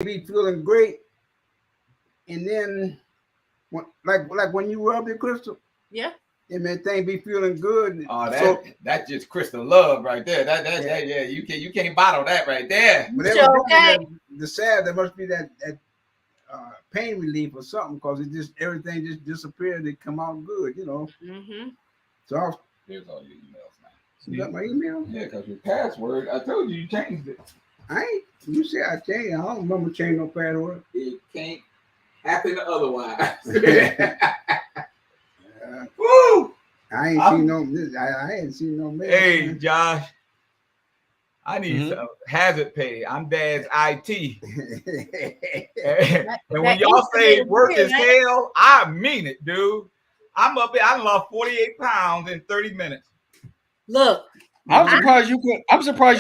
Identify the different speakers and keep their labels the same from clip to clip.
Speaker 1: be feeling great, and then like when you rub your crystal,
Speaker 2: Yeah.
Speaker 1: and man, thing be feeling good.
Speaker 3: Oh,
Speaker 1: So
Speaker 3: that's just crystal love right there. Yeah. You can't bottle that right there.
Speaker 1: whatever
Speaker 2: Okay.
Speaker 1: the salve, there must be that pain relief or something because everything just disappeared. It come out good, you know.
Speaker 2: Mm-hmm.
Speaker 1: So
Speaker 3: Here's all your emails now.
Speaker 1: you got my email?
Speaker 3: Yeah, because your password, I told you changed it.
Speaker 1: I ain't. You say I changed. I don't remember changing no password.
Speaker 3: It can't happen otherwise.
Speaker 1: Woo! I ain't seen no. I ain't seen no mail.
Speaker 3: Hey, Josh. I need some hazard pay. I'm Dad's IT. And when y'all say work is hell, I mean it, dude. I'm up here. I lost 48 pounds in 30 minutes.
Speaker 2: Look,
Speaker 4: I'm surprised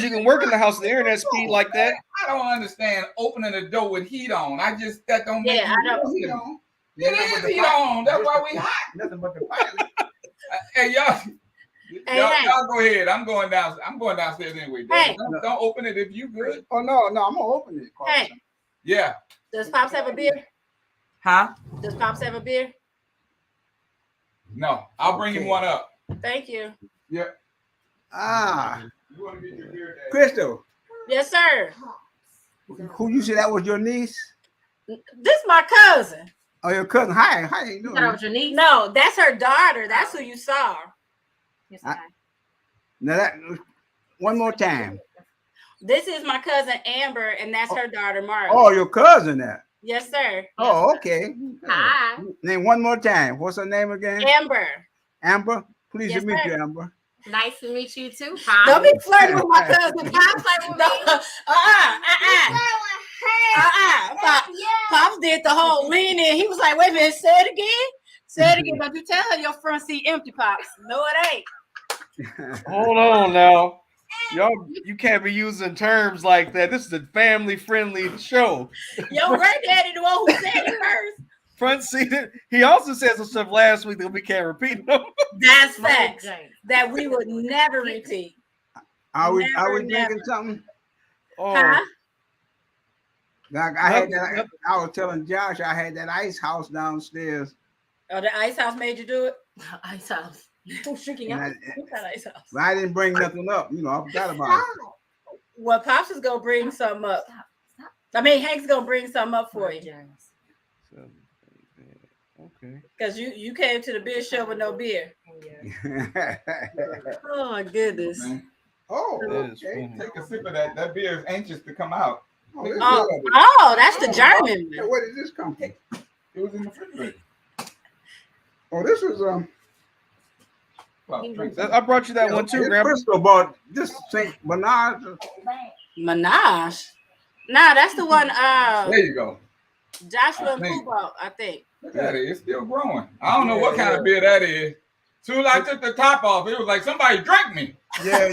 Speaker 4: you can work in the house with the internet speed like that.
Speaker 3: I don't understand opening the door with heat on. That don't make
Speaker 2: I don't.
Speaker 1: Heat on.
Speaker 3: It is heat on. That's why we hot.
Speaker 1: Nothing but the pilot.
Speaker 3: Hey, y'all.
Speaker 2: Hey,
Speaker 3: Y'all go ahead. I'm going downstairs anyway.
Speaker 2: Hey.
Speaker 3: Don't open it if you good.
Speaker 1: Oh no, I'm gonna open it.
Speaker 2: Hey,
Speaker 3: Yeah.
Speaker 2: does Pops have a beer?
Speaker 3: Huh?
Speaker 2: Does Pops have a beer?
Speaker 3: No. I'll bring him one up.
Speaker 2: Thank you.
Speaker 3: Yeah.
Speaker 1: You
Speaker 3: want to get your beer, Dad?
Speaker 1: Crystal,
Speaker 2: Yes, sir.
Speaker 1: who you said that was your niece?
Speaker 2: This my cousin.
Speaker 1: Oh, your cousin. Hi, how you doing?
Speaker 5: That was your niece?
Speaker 2: No, that's her daughter. That's who you saw.
Speaker 5: Yes,
Speaker 1: Now that one more time.
Speaker 2: This is my cousin Amber, and that's her daughter Marley.
Speaker 1: Oh, your cousin there.
Speaker 2: Yes, sir.
Speaker 1: Oh, okay.
Speaker 5: Hi.
Speaker 1: Name one more time. What's her name again?
Speaker 2: Amber.
Speaker 1: Amber. Pleased
Speaker 2: Yes,
Speaker 1: to meet
Speaker 2: sir.
Speaker 1: you, Amber.
Speaker 5: Nice to meet you too.
Speaker 2: Don't be flirting with my cousin.
Speaker 5: Stop playing with me.
Speaker 2: Pops did the whole lean in. He was like, wait a minute, say it again. Say it again. Don't you tell her your front seat empty, Pops. No, it ain't.
Speaker 4: Hold on now. Y'all, you can't be using terms like that. This is a family-friendly show.
Speaker 2: Your granddaddy the one who said it first.
Speaker 4: Front seat. He also said some stuff last week that we can't repeat them.
Speaker 2: That's facts that we would never repeat.
Speaker 1: Are we
Speaker 2: Never.
Speaker 1: drinking something?
Speaker 4: Oh,
Speaker 2: Huh?
Speaker 1: Like I had that. I was telling Josh I had that ice house downstairs.
Speaker 2: Oh, the ice house made you do it?
Speaker 5: Ice house.
Speaker 2: Who's drinking
Speaker 1: And
Speaker 2: out?
Speaker 1: I-
Speaker 2: Who's that ice house?
Speaker 1: But I didn't bring nothing up. You know, I forgot about it.
Speaker 2: Well, Pops is gonna bring something up. I mean, Hank's gonna bring something up for you
Speaker 4: okay.
Speaker 2: because you came to the beer show with no beer. Oh my goodness.
Speaker 3: Man,
Speaker 1: Oh,
Speaker 4: That is
Speaker 1: okay.
Speaker 4: funny.
Speaker 3: take a sip of that. That beer is anxious to come out.
Speaker 1: Oh, this is
Speaker 2: Oh,
Speaker 1: good.
Speaker 2: oh, that's the German.
Speaker 1: Yeah, where did this come from?
Speaker 3: It was in the refrigerator.
Speaker 1: Oh, this is
Speaker 3: Well, drink
Speaker 4: That- I brought you that one too, Grandpa.
Speaker 1: Crystal bought this Saint Bernard.
Speaker 2: Minaj. Nah, that's the one.
Speaker 3: There you go.
Speaker 2: Joshua and
Speaker 3: I think.
Speaker 2: Pooh bought, I think.
Speaker 3: Look at it. It's still growing. I don't know what kind of beer that is. Soon as I took the top off, it was like somebody drank me.
Speaker 1: Yeah.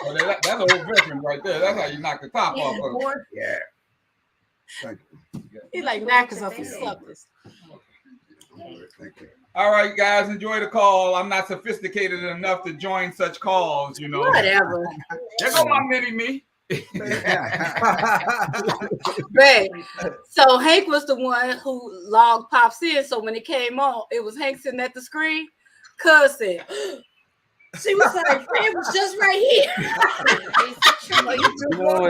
Speaker 3: Oh, that's an old veteran right there. That's how you knock the top off of it.
Speaker 1: Yeah. Thank
Speaker 2: He's like knackers off his suckers.
Speaker 1: you. Thank you.
Speaker 3: All right, guys, enjoy the call. I'm not sophisticated enough to join such calls, you know.
Speaker 2: Whatever.
Speaker 3: There go my mini me.
Speaker 2: Babe. So Hank was the one who logged Pops in. So when it came on, it was Hank sitting at the screen. Cuz said, she was like, it was just right here.
Speaker 4: You know,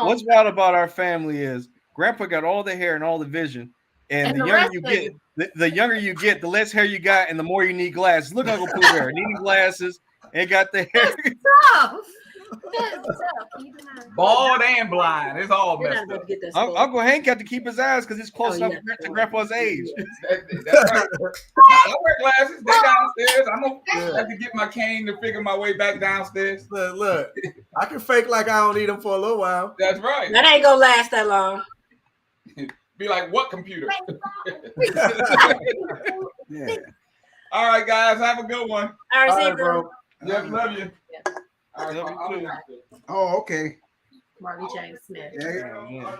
Speaker 4: what's wild about our family is Grandpa got all the hair and all the vision, and the younger you get, the younger you get, the less hair you got, and the more you need glasses. Look, Uncle Pooh Bear needing glasses and got the hair.
Speaker 3: Bald and blind. It's all
Speaker 2: You're
Speaker 3: messed
Speaker 2: not
Speaker 3: up.
Speaker 2: gonna get that
Speaker 4: Uncle Hank got to keep his eyes because it's close enough to Grandpa's age.
Speaker 3: That's right. I wear glasses. They downstairs. I'm gonna have to get my cane to figure my way back downstairs.
Speaker 6: Look, I can fake like I don't need them for a little while.
Speaker 3: That's right.
Speaker 2: That ain't gonna last that long.
Speaker 3: Be like, what computer?
Speaker 1: Yeah.
Speaker 3: All right, guys, have a good one.
Speaker 2: All right,
Speaker 6: All
Speaker 2: see you,
Speaker 6: right, bro.
Speaker 3: Yes, love you.
Speaker 2: Yeah.
Speaker 3: All right,
Speaker 4: Love you
Speaker 3: I'll
Speaker 4: too.
Speaker 3: be downstairs.
Speaker 1: Oh, okay.
Speaker 5: Marley James Smith.
Speaker 1: Yeah.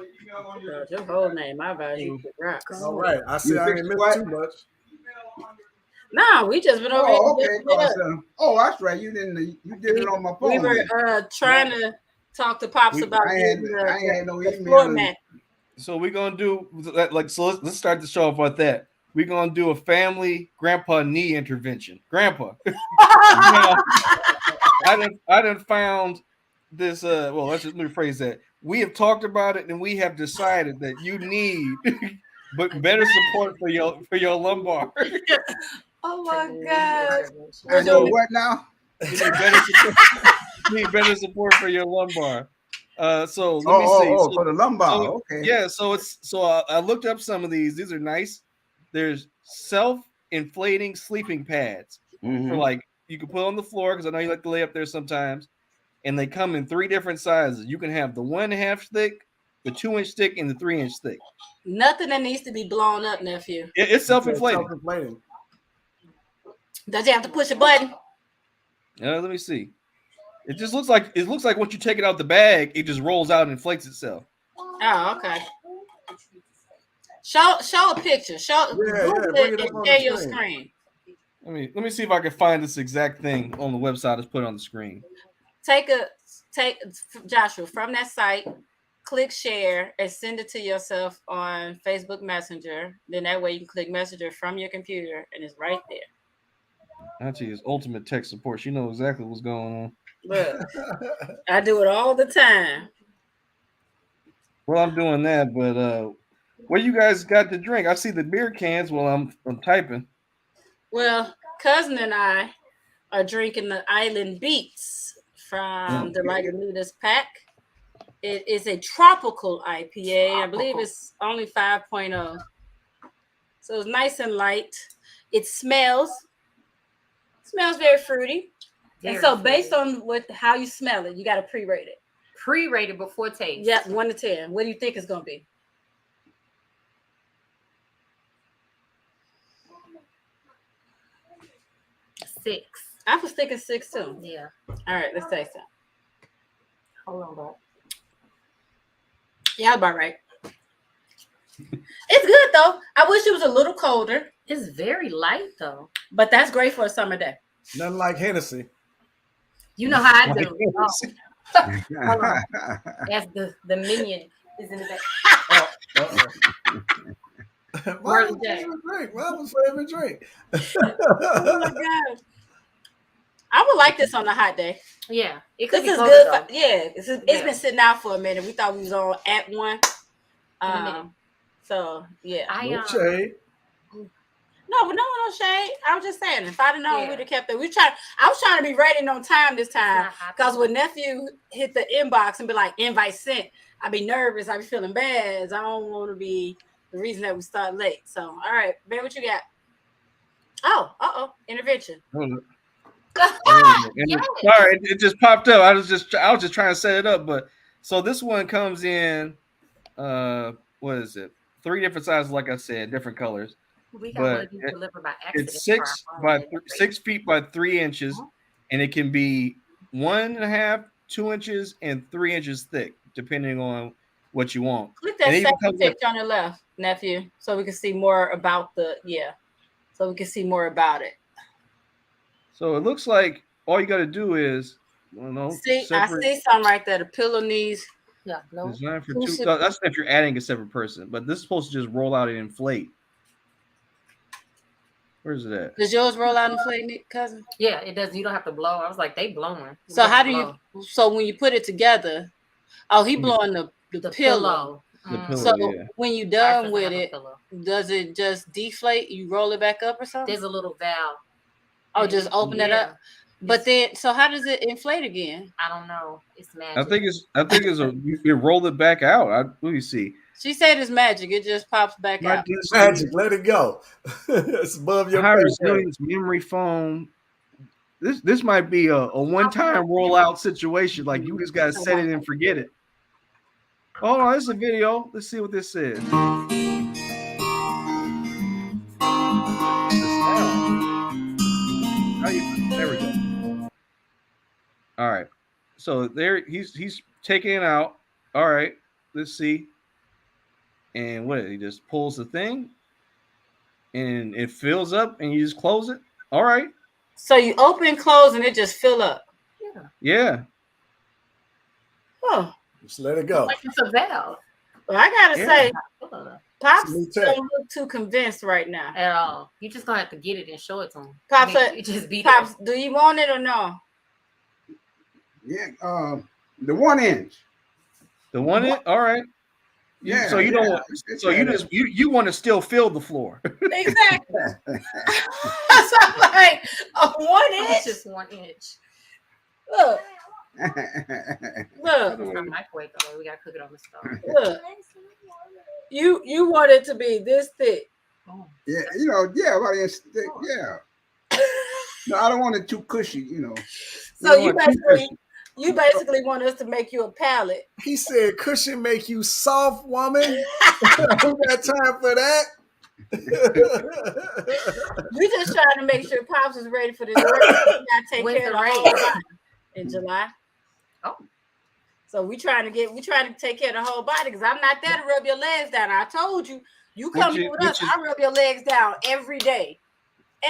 Speaker 2: Your whole name, my value.
Speaker 6: All right. I see I ain't missed too much.
Speaker 2: No, we just been over
Speaker 1: Oh,
Speaker 2: here.
Speaker 1: okay. Oh, that's right. You did it on my phone.
Speaker 2: We were trying to talk to Pops about
Speaker 1: I ain't had no
Speaker 2: the floor
Speaker 1: email.
Speaker 2: mat.
Speaker 4: So we're gonna do like so. Let's start the show off with that. We're gonna do a family grandpa knee intervention. Grandpa, now, I done found this. Well, let me rephrase that. We have talked about it, and we have decided that you need, but better support for your lumbar.
Speaker 2: Oh my God!
Speaker 1: I know what now?
Speaker 4: You need better support for your lumbar. So let me see. So,
Speaker 1: for the lumbar.
Speaker 4: so,
Speaker 1: Okay.
Speaker 4: Yeah, I looked up some of these. These are nice. There's self-inflating sleeping pads for like you can put on the floor because I know you like to lay up there sometimes. And they come in 3 different sizes. You can have the 1.5 thick, the 2-inch thick, and the 3-inch thick.
Speaker 2: Nothing that needs to be blown up, nephew.
Speaker 4: It's self-inflating.
Speaker 6: Self-inflating.
Speaker 2: Does you have to push a button?
Speaker 4: Let me see. It just looks like once you take it out the bag, it just rolls out and inflates itself.
Speaker 2: Oh, okay. Show a picture. Google it and share your screen.
Speaker 4: Let me see if I can find this exact thing on the website that's put on the screen.
Speaker 2: Take Joshua from that site, click share and send it to yourself on Facebook Messenger. Then that way you can click Messenger from your computer and it's right there.
Speaker 4: Auntie is ultimate tech support. She knows exactly what's going on.
Speaker 2: Look, I do it all the time.
Speaker 4: Well, I'm doing that, but what you guys got to drink? I see the beer cans while I'm typing.
Speaker 2: Well, cousin and I are drinking the Island Beats from the Lagunitas pack. It is a tropical IPA. I believe it's only 5.0. So it's nice and light. It smells very fruity. And so based on how you smell it, you got to pre-rate it.
Speaker 5: Pre-rated before taste.
Speaker 2: Yeah, 1 to 10. What do you think it's going to be?
Speaker 5: Six.
Speaker 2: I was thinking 6 too.
Speaker 5: Yeah.
Speaker 2: All right, let's taste it.
Speaker 5: Hold on, bro.
Speaker 2: Yeah, about right. It's good though. I wish it was a little colder.
Speaker 5: It's very light though.
Speaker 2: But that's great for a summer day.
Speaker 6: Nothing like Hennessy.
Speaker 5: You know how I do. Hold on. As the minion is in the back.
Speaker 6: Mama's favorite drink. Mama's favorite drink.
Speaker 2: Oh my God. I would like this on a hot day.
Speaker 5: Yeah.
Speaker 2: This is good. It's been sitting out for a minute. We thought we was on at one. So yeah.
Speaker 6: No shade.
Speaker 2: No shade. I was just saying, if I'd have known, we'd have kept it. I was trying to be ready on time this time. Because when nephew hit the inbox and be like, invite sent, I'd be nervous. I'd be feeling bad. I don't want to be the reason that we start late. So, all right, babe, what you got? Oh, intervention.
Speaker 4: Sorry, it just popped up. I was just trying to set it up, but so this one comes in what is it? 3 different sizes, like I said, different colors.
Speaker 5: We got one delivered by accident.
Speaker 4: It's 6 feet by 3 inches, and it can be 1.5, 2 inches, and 3 inches thick, depending on what you want.
Speaker 2: Click that second picture on the left, nephew, so we can see more about so we can see more about it.
Speaker 4: So it looks like all you got to do is,
Speaker 2: I see something right there. The pillow knees.
Speaker 5: Yeah, no.
Speaker 4: Designed for 2. That's if you're adding a separate person, but this is supposed to just roll out and inflate. Where's it at?
Speaker 2: Does yours roll out and inflate, cousin?
Speaker 5: Yeah, it does. You don't have to blow. I was like, they blowing.
Speaker 2: So how do you? So when you put it together, he blowing the pillow.
Speaker 4: The pillow.
Speaker 2: So when you done with it, does it just deflate? You roll it back up or something?
Speaker 5: There's a little valve.
Speaker 2: Oh, just open it up. But then, so how does it inflate again?
Speaker 5: I don't know. It's magic.
Speaker 4: I think it's you roll it back out. Let me see.
Speaker 2: She said it's magic. It just pops back out.
Speaker 6: It's magic. Let it go. It's above your
Speaker 4: high resilience memory foam. This might be a one-time rollout situation. Like you just gotta set it and forget it. Hold on, this is a video. Let's see what this says. There we go. All right. So there he's taking it out. All right. Let's see. And what he just pulls the thing and it fills up and you just close it. All right.
Speaker 2: So you open and close and it just fill up.
Speaker 4: Yeah.
Speaker 2: Oh,
Speaker 6: just let it go.
Speaker 5: Like it's a valve.
Speaker 2: well, I gotta say, Pops
Speaker 6: Me too.
Speaker 2: don't look too convinced right now.
Speaker 5: At all. You just gonna have to get it and show it to him.
Speaker 2: Pops,
Speaker 5: You just beat
Speaker 2: Pops, do you want it or no?
Speaker 1: Yeah, the 1 inch.
Speaker 4: The 1 inch, all right.
Speaker 1: Yeah.
Speaker 4: So you don't want. So you want to still fill the floor.
Speaker 2: Exactly. So I'm like a 1 inch.
Speaker 5: It's just 1 inch.
Speaker 2: Look. Look.
Speaker 5: It's not microwave though. We gotta cook it on the stove.
Speaker 2: Look. You want it to be this thick.
Speaker 5: Oh.
Speaker 1: Yeah, about this thick. Yeah. No, I don't want it too cushy.
Speaker 2: So you basically want us to make you a pallet.
Speaker 6: He said, "Cushion make you soft, woman." I don't got time for that.
Speaker 2: We just trying to make sure Pops is ready for this. We gotta take care of the whole body in July.
Speaker 5: Oh.
Speaker 2: So we trying to take care of the whole body because I'm not there to rub your legs down. I told you, you come here with us, I rub your legs down every day.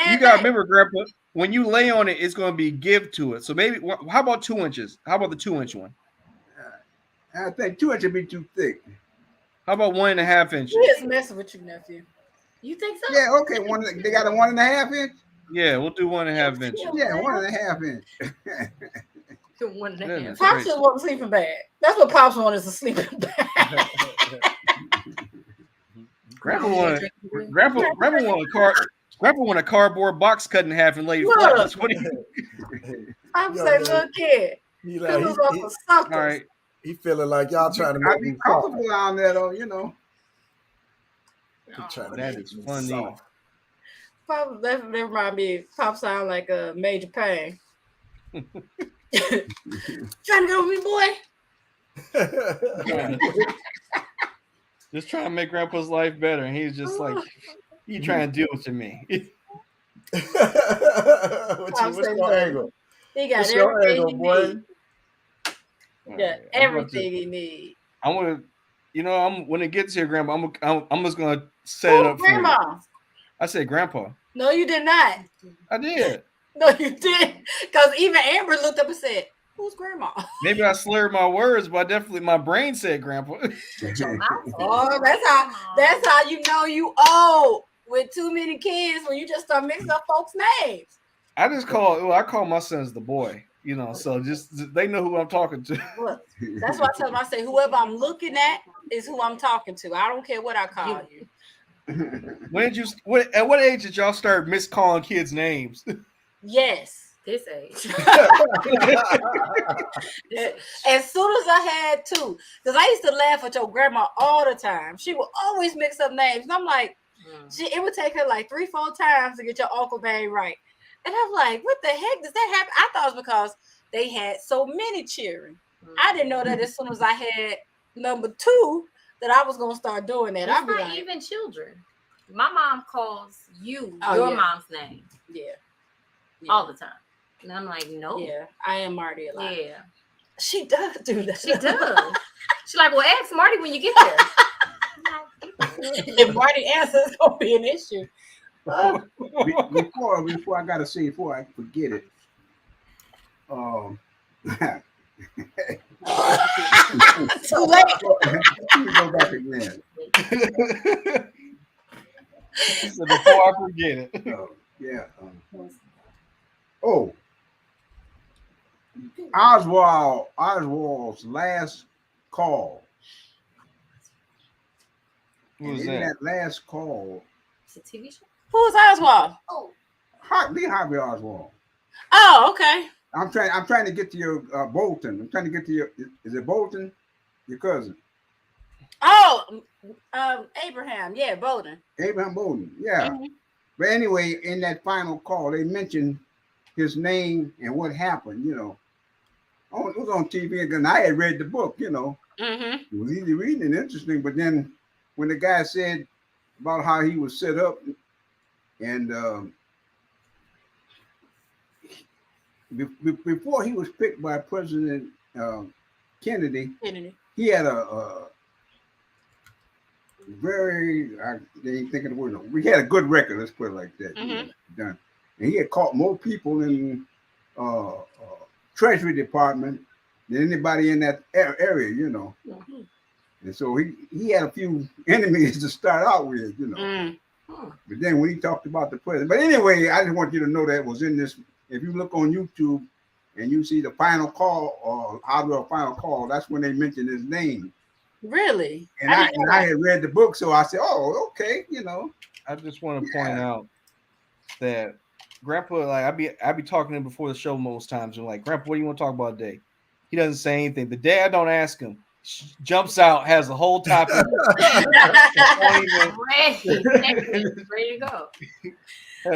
Speaker 4: You gotta remember, Grandpa, when you lay on it, it's gonna be give to it. So maybe how about 2 inches? How about the 2 inch one?
Speaker 1: I think 2 inches would be too thick.
Speaker 4: How about 1.5 inches?
Speaker 2: He is messing with you, nephew. You think so?
Speaker 1: Yeah, okay. They got a 1.5 inch?
Speaker 4: Yeah, we'll do 1.5 inches.
Speaker 1: Yeah, 1.5 inch.
Speaker 5: 1.5.
Speaker 2: Pops just want a sleeping bag. That's what Pops wants, is a sleeping bag.
Speaker 4: Grandpa want a cardboard box cut in half and lay it flat. That's what he.
Speaker 2: Pops say, "Look here,
Speaker 6: He
Speaker 4: all right.
Speaker 6: He feeling like y'all trying to
Speaker 1: I'll
Speaker 6: make
Speaker 1: be
Speaker 6: me soft.
Speaker 1: comfortable down there, though.
Speaker 4: That is funny.
Speaker 2: Pops, that remind me. Pops sound like a Major Pain. Trying to go with me, boy.
Speaker 4: Just trying to make Grandpa's life better, and he's just like, he trying to deal with me.
Speaker 6: What's your angle?
Speaker 2: He got everything he needs. Yeah, everything he needs.
Speaker 4: I want to, when it gets here, Grandpa, I'm just gonna set it up
Speaker 2: Grandma.
Speaker 4: for you. I said, Grandpa.
Speaker 2: No, you did not.
Speaker 4: I did.
Speaker 2: No, you did. Because even Amber looked up and said, "Who's Grandma?"
Speaker 4: Maybe I slurred my words, but definitely my brain said Grandpa.
Speaker 2: Oh, that's how you know you old with too many kids when you just start mixing up folks' names.
Speaker 4: I call my sons the boy, so just they know who I'm talking to.
Speaker 2: Look, that's why I tell them, I say, whoever I'm looking at is who I'm talking to. I don't care what I call you.
Speaker 4: At what age did y'all start miscalling kids' names?
Speaker 2: Yes.
Speaker 5: This age.
Speaker 2: As soon as I had to, because I used to laugh at your grandma all the time. She would always mix up names. And I'm like, it would take her like 3-4 times to get your uncle name right. And I'm like, what the heck does that happen? I thought it was because they had so many children. I didn't know that as soon as I had number 2 that I was gonna start doing that.
Speaker 5: It's not even children. My mom calls you your mom's name.
Speaker 2: Yeah.
Speaker 5: All the time. And I'm like, no.
Speaker 2: Yeah, I am Marty a lot.
Speaker 5: Yeah.
Speaker 2: She does do that.
Speaker 5: She does. She's like, well, ask Marty when you get there.
Speaker 2: If Marty answers, it's gonna be an issue.
Speaker 1: Before I gotta say, before I forget it.
Speaker 2: Too late.
Speaker 1: Let me go back again.
Speaker 4: He said, before I forget it.
Speaker 1: Yeah. Oswald's last call.
Speaker 4: Who was
Speaker 1: in
Speaker 4: that?
Speaker 1: last call.
Speaker 5: It's a TV show.
Speaker 2: Who's Oswald?
Speaker 5: Oh,
Speaker 1: Lee Harvey Oswald.
Speaker 2: Oh, okay.
Speaker 1: I'm trying to get to your Bolton. I'm trying to get to your. Is it Bolton? Your cousin.
Speaker 2: Oh, Abraham. Yeah, Bolden.
Speaker 1: Abraham Bolden. Yeah.
Speaker 2: Mm-hmm.
Speaker 1: But anyway, in that final call, they mentioned his name and what happened. It was on TV, and I had read the book.
Speaker 2: Mm-hmm.
Speaker 1: It was easy reading and interesting. But then when the guy said about how he was set up, and before he was picked by President Kennedy, he had a very, I ain't thinking the word. We had a good record. Let's put it like that.
Speaker 2: Mm-hmm.
Speaker 1: Done, and he had caught more people in Treasury Department than anybody in that area, you know.
Speaker 5: Mm-hmm.
Speaker 1: And so he had a few enemies to start out with, you know.
Speaker 2: Mm.
Speaker 1: But then when he talked about the president, but anyway, I just want you to know that was in this. If you look on YouTube and you see the final call or how to a final call, that's when they mentioned his name.
Speaker 2: Really?
Speaker 1: And I had read the book, so I said, "Oh, okay," you know.
Speaker 4: I just want to point out that Grandpa, like I be talking to him before the show most times, and like, Grandpa, what do you want to talk about today? He doesn't say anything. The day I don't ask him, jumps out, has the whole topic.
Speaker 5: Ready to go.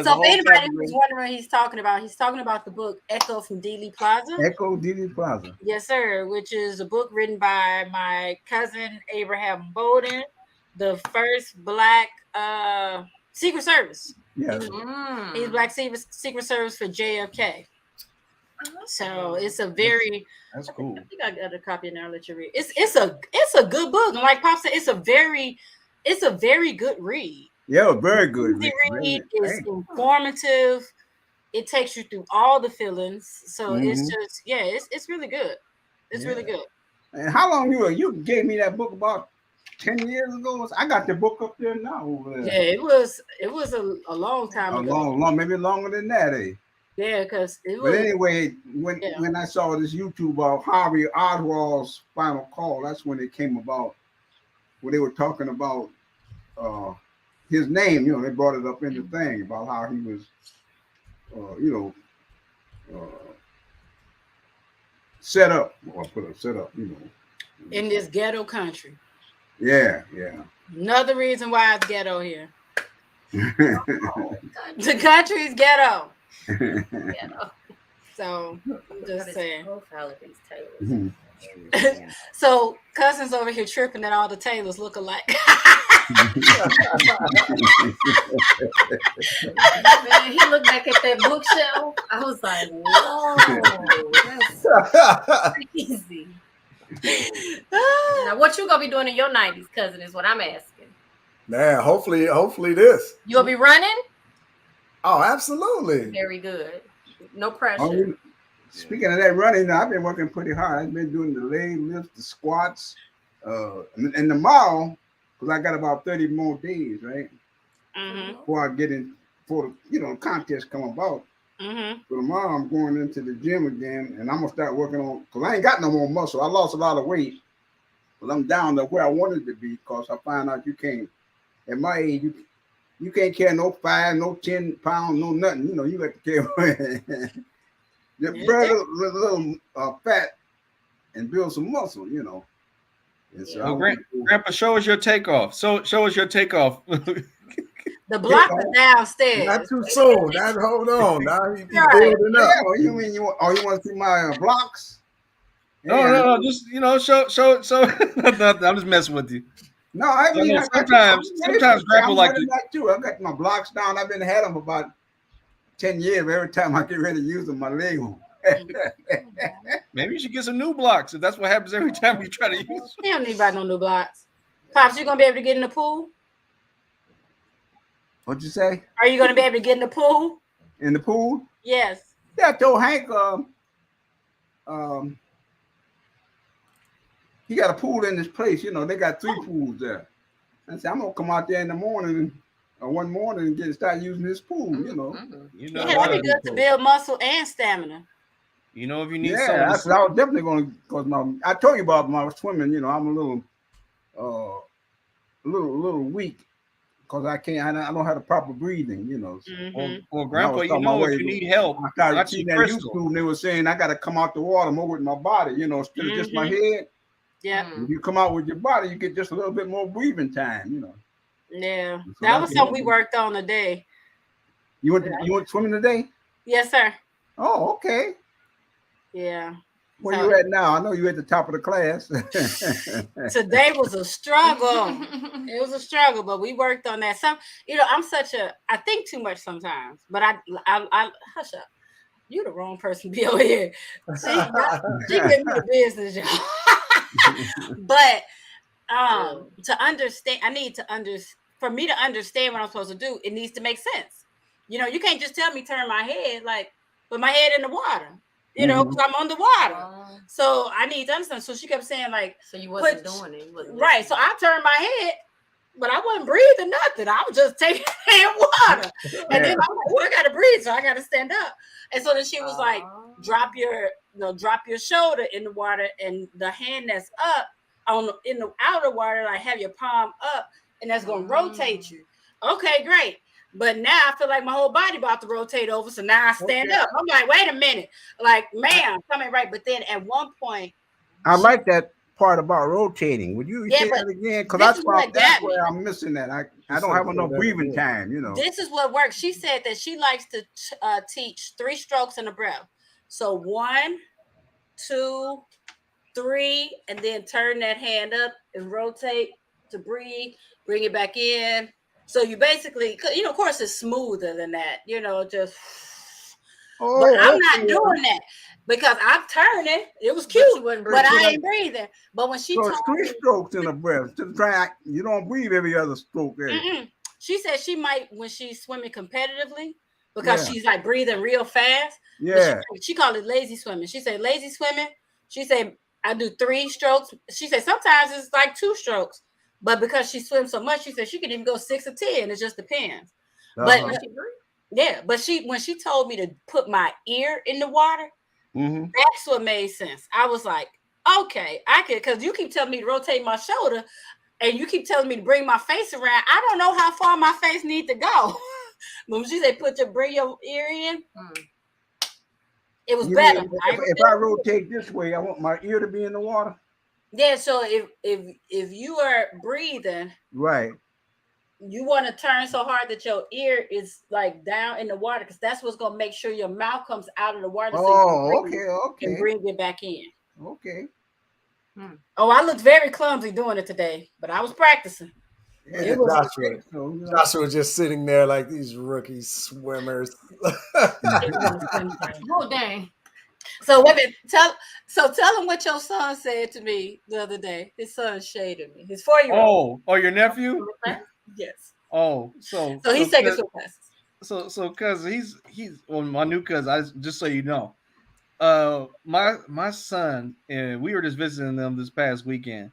Speaker 2: So if anybody who's wondering, he's talking about the book Echo from Dealey Plaza.
Speaker 1: Echo Dealey Plaza.
Speaker 2: Yes, sir. Which is a book written by my cousin Abraham Bowden, the first Black Secret Service.
Speaker 1: Yeah,
Speaker 2: he's Black Secret Service for JFK. So it's a very
Speaker 4: that's cool.
Speaker 2: I think I got a copy in there. I'll let you read. It's a good book, and like Pop said, it's a very good read.
Speaker 1: Yeah, very good.
Speaker 2: The read is informative. It takes you through all the feelings. So it's just it's really good. It's really good.
Speaker 1: And how long you gave me that book about 10 years ago? I got the book up there now over there.
Speaker 2: Yeah, it was a long time ago.
Speaker 1: Long, maybe longer than that, eh?
Speaker 2: Yeah, because it was.
Speaker 1: But anyway, when I saw this YouTube of Harvey Oswald's final call, that's when it came about. When they were talking about his name, you know, they brought it up in the thing about how he was, set up, you know,
Speaker 2: in this ghetto country.
Speaker 1: Yeah.
Speaker 2: Another reason why it's ghetto here. The country's ghetto. So I'm just saying. So cousins over here tripping that all the Taylors look alike.
Speaker 5: Man, he looked back at that bookshelf. I was like, whoa, that's crazy. Now, what you gonna be doing in your 90s, cousin, is what I'm asking.
Speaker 6: Man, hopefully this.
Speaker 5: You gonna be running?
Speaker 6: Oh, absolutely.
Speaker 5: Very good. No pressure.
Speaker 1: Speaking of that running, I've been working pretty hard. I've been doing the leg lifts, the squats, and tomorrow, because I got about 30 more days, right? Before I get in, for the contest come about. So tomorrow I'm going into the gym again, and I'm gonna start working on, because I ain't got no more muscle. I lost a lot of weight, but I'm down to where I wanted to be, because I find out you can't, at my age, you can't carry no 5, no 10 pounds, no nothing. You know, you got to carry your brother a little fat and build some muscle, you know. And so
Speaker 4: Grandpa, show us your takeoff. So show us your takeoff.
Speaker 2: The block is downstairs.
Speaker 6: Not too soon. Hold on. Now he's building up.
Speaker 1: Yeah, you mean you want to see my blocks?
Speaker 4: No. Just show. I'm just messing with you.
Speaker 1: No, I mean
Speaker 4: sometimes Grandpa like to.
Speaker 1: I got my blocks down. I've been had them for about 10 years. Every time I get ready to use them, my leg on.
Speaker 4: Maybe you should get some new blocks if that's what happens every time you try to use them.
Speaker 2: You don't need about no new blocks. Pops, you gonna be able to get in the pool?
Speaker 1: What'd you say?
Speaker 2: Are you gonna be able to get in the pool?
Speaker 1: In the pool?
Speaker 2: Yes.
Speaker 1: Yeah, I told Hank he got a pool in this place. You know, they got 3 pools there. I said, I'm gonna come out there in the morning or one morning and start using this pool, you know.
Speaker 2: That'd be good to build muscle and stamina.
Speaker 4: You know, if you need
Speaker 1: I was definitely gonna, because I told you about my swimming, you know, I'm a little weak. Because I don't have the proper breathing, you know.
Speaker 4: Well, Grandpa, you know, if you need help,
Speaker 1: I started seeing that YouTube, and they were saying I got to come out the water more with my body, you know, instead of just my head.
Speaker 2: Yeah.
Speaker 1: If you come out with your body, you get just a little bit more breathing time, you know.
Speaker 2: Yeah, so that was something we worked on today.
Speaker 1: You went swimming today?
Speaker 2: Yes, sir.
Speaker 1: Oh, okay.
Speaker 2: Yeah.
Speaker 1: Where you at now? I know you at the top of the class.
Speaker 2: Today was a struggle. It was a struggle, but we worked on that. I think too much sometimes, but I hush up. You the wrong person to be over here. She gave me the business, y'all. But to understand, for me to understand what I'm supposed to do, it needs to make sense. You know, you can't just tell me turn my head, put my head in the water. you know, because I'm underwater. So I need to understand. So she kept saying, like,
Speaker 5: so you wasn't doing it. You wasn't
Speaker 2: right. So I turned my head, but I wasn't breathing nothing. I was just taking water. And then I'm like, well, I gotta breathe, so I gotta stand up. And so then she was like, drop your shoulder in the water, and the hand that's up in the outer water, like have your palm up, and that's gonna rotate you. Okay, great. But now I feel like my whole body about to rotate over. So now I stand up. I'm like, wait a minute. Like, ma'am, coming right. But then at one point,
Speaker 1: I like that part about rotating. Would you say that again? Because that's where I'm missing that. I don't have enough breathing time, you know.
Speaker 2: This is what works. She said that she likes to teach 3 strokes in a breath. So 1, 2, 3, and then turn that hand up and rotate to breathe, bring it back in. So you basically, you know, of course it's smoother than that, you know, just. But I'm not doing that because I'm turning. It was cute, but I ain't breathing. But when she told
Speaker 1: 3 strokes in a breath, to try, you don't breathe every other stroke.
Speaker 2: She said she might when she's swimming competitively because she's like breathing real fast.
Speaker 1: Yeah,
Speaker 2: she called it lazy swimming. She said lazy swimming. She said I do 3 strokes. She said sometimes it's like 2 strokes. But because she swims so much, she said she can even go 6 or 10. It just depends. But but when she told me to put my ear in the water, that's what made sense. I was like, okay, I can, because you keep telling me to rotate my shoulder, and you keep telling me to bring my face around. I don't know how far my face needs to go. But when she said bring your ear in, it was better.
Speaker 1: If I rotate this way, I want my ear to be in the water.
Speaker 2: Yeah, so if you are breathing,
Speaker 1: right,
Speaker 2: you want to turn so hard that your ear is like down in the water, because that's what's gonna make sure your mouth comes out of the water.
Speaker 1: Okay.
Speaker 2: And bring it back in.
Speaker 1: Okay.
Speaker 2: Oh, I looked very clumsy doing it today, but I was practicing.
Speaker 6: Yeah, Joshua was just sitting there like these rookie swimmers.
Speaker 5: Oh dang.
Speaker 2: So tell him what your son said to me the other day. His son shaded me. His 4-year-old.
Speaker 4: Oh, your nephew?
Speaker 2: Yes.
Speaker 4: Oh, so
Speaker 2: he's taking some classes.
Speaker 4: So cuz he's my new cousin, just so you know. My son, and we were just visiting them this past weekend,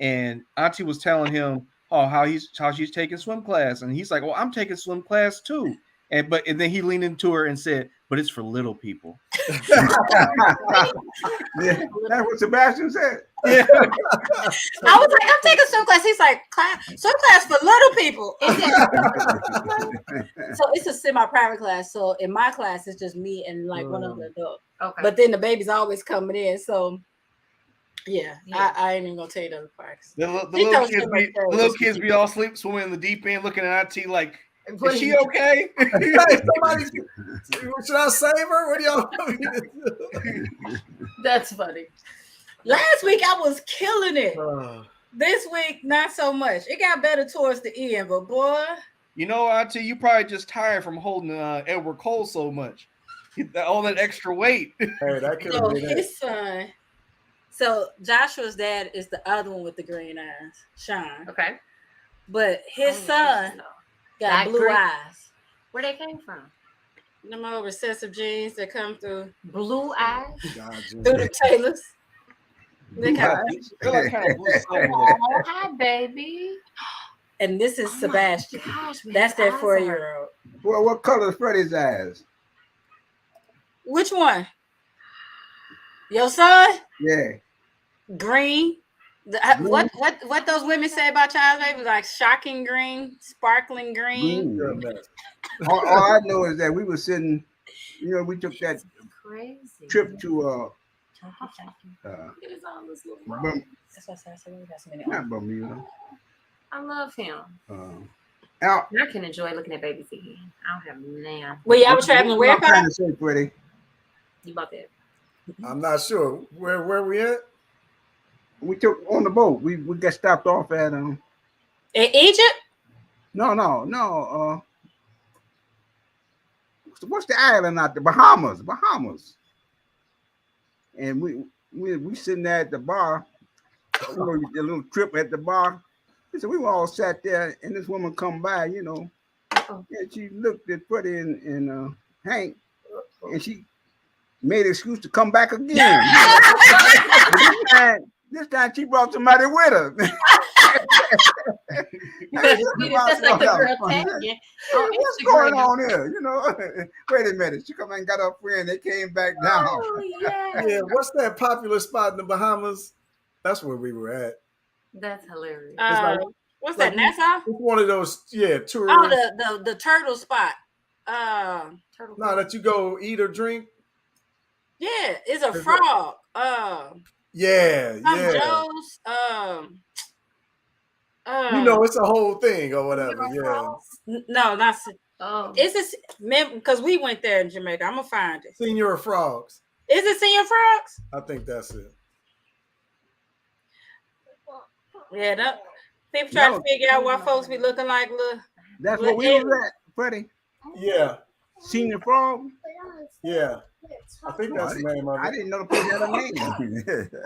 Speaker 4: and Auntie was telling him how she's taking swim class, and he's like, "Oh, I'm taking swim class too." And then he leaned into her and said, "But it's for little people."
Speaker 1: That's what Sebastian said.
Speaker 2: Yeah. I was like, I'm taking swim class. He's like, swim class for little people. So it's a semi-private class. So in my class, it's just me and like one of the adults. Okay. But then the baby's always coming in. So yeah. I ain't even gonna tell you the other parts.
Speaker 4: The little kids be all swimming in the deep end, looking at IT like, is she okay?
Speaker 6: Should I save her? What do y'all?
Speaker 5: That's funny.
Speaker 2: Last week I was killing it. This week, not so much. It got better towards the end, but boy.
Speaker 4: You know, Auntie, you probably just tired from holding Edward Cole so much. All that extra weight.
Speaker 6: Hey, that could
Speaker 2: so his son. So Joshua's dad is the other one with the green eyes, Sean.
Speaker 5: Okay.
Speaker 2: But his son got blue eyes.
Speaker 5: Where they came from?
Speaker 2: Them old recessive genes that come through.
Speaker 5: Blue eyes?
Speaker 2: Through the Taylors. They kind
Speaker 5: oh, hi, baby.
Speaker 2: And this is Sebastian. Gosh, that's that 4-year-old.
Speaker 1: Well, what color is Freddie's eyes?
Speaker 2: Which one? Your son?
Speaker 1: Yeah.
Speaker 2: Green. What those women say about child baby? Like shocking green, sparkling green.
Speaker 1: All I know is that we were sitting, you know, we took that trip to not Bermuda.
Speaker 5: I love him.
Speaker 1: I
Speaker 5: can enjoy looking at babies again. I don't have now.
Speaker 2: Well, y'all were traveling where?
Speaker 1: I'm trying to say, Freddie.
Speaker 5: You about that?
Speaker 6: I'm not sure. Where we at?
Speaker 1: We took on the boat. We got stopped off at
Speaker 2: in Egypt?
Speaker 1: No. What's the island out there? Bahamas. And we sitting there at the bar. You know, a little trip at the bar. So we were all sat there, and this woman come by, you know, and she looked at Freddie and Hank, and she made an excuse to come back again. This time she brought somebody with her.
Speaker 5: That's like the girl tagging.
Speaker 1: What's going on here? You know, wait a minute. She come and got her friend. They came back down.
Speaker 5: Oh,
Speaker 6: Yeah, what's that popular spot in the Bahamas? That's where we were at.
Speaker 5: That's hilarious.
Speaker 2: What's that, Nassau?
Speaker 6: It's one of those, tourists.
Speaker 2: Oh, the turtle spot.
Speaker 6: No, that you go eat or drink.
Speaker 2: Yeah, it's a frog.
Speaker 6: Yeah.
Speaker 2: Joe's.
Speaker 6: It's a whole thing or whatever. Yeah.
Speaker 2: No, not.
Speaker 5: Oh,
Speaker 2: Is this because we went there in Jamaica? I'm gonna find it.
Speaker 6: Senior Frogs.
Speaker 2: Is it Senior Frogs?
Speaker 6: I think that's it.
Speaker 2: Yeah, people try to figure out why folks be looking like little.
Speaker 1: That's what we were at, Freddie.
Speaker 6: Yeah.
Speaker 1: Senior Frog.
Speaker 6: Yeah. I think that's the name of it.
Speaker 1: I didn't know the place had a name.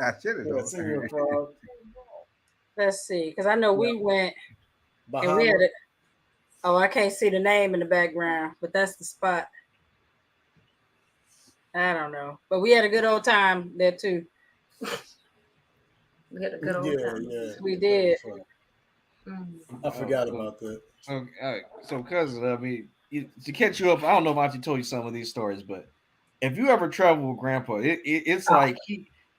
Speaker 1: I should have known.
Speaker 6: Senior Frog.
Speaker 2: Let's see, because I know we went
Speaker 6: Bahamas.
Speaker 2: and we had it. Oh, I can't see the name in the background, but that's the spot. I don't know, but we had a good old time there too.
Speaker 5: we had a good old time.
Speaker 6: Yeah.
Speaker 2: We did.
Speaker 6: I forgot about that.
Speaker 4: Okay, so cousin, I mean, to catch you up, I don't know if Auntie told you some of these stories, but if you ever travel with Grandpa, it's like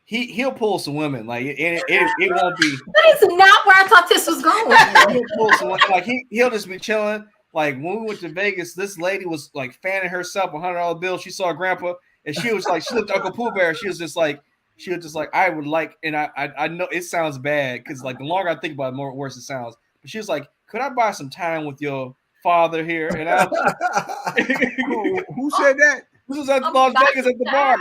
Speaker 4: he'll pull some women, like it won't be.
Speaker 5: That is not where I thought this was going.
Speaker 4: He'll pull some, like he'll just be chilling. Like when we went to Vegas, this lady was like fanning herself $100 bill. She saw Grandpa, and she was like, she looked at Uncle Pooh Bear. She was just like, I would like, and I know it sounds bad because like the longer I think about it, the more worse it sounds. But she was like, could I buy some time with your father here? And I
Speaker 1: who said that?
Speaker 4: This was at Las Vegas at the bar.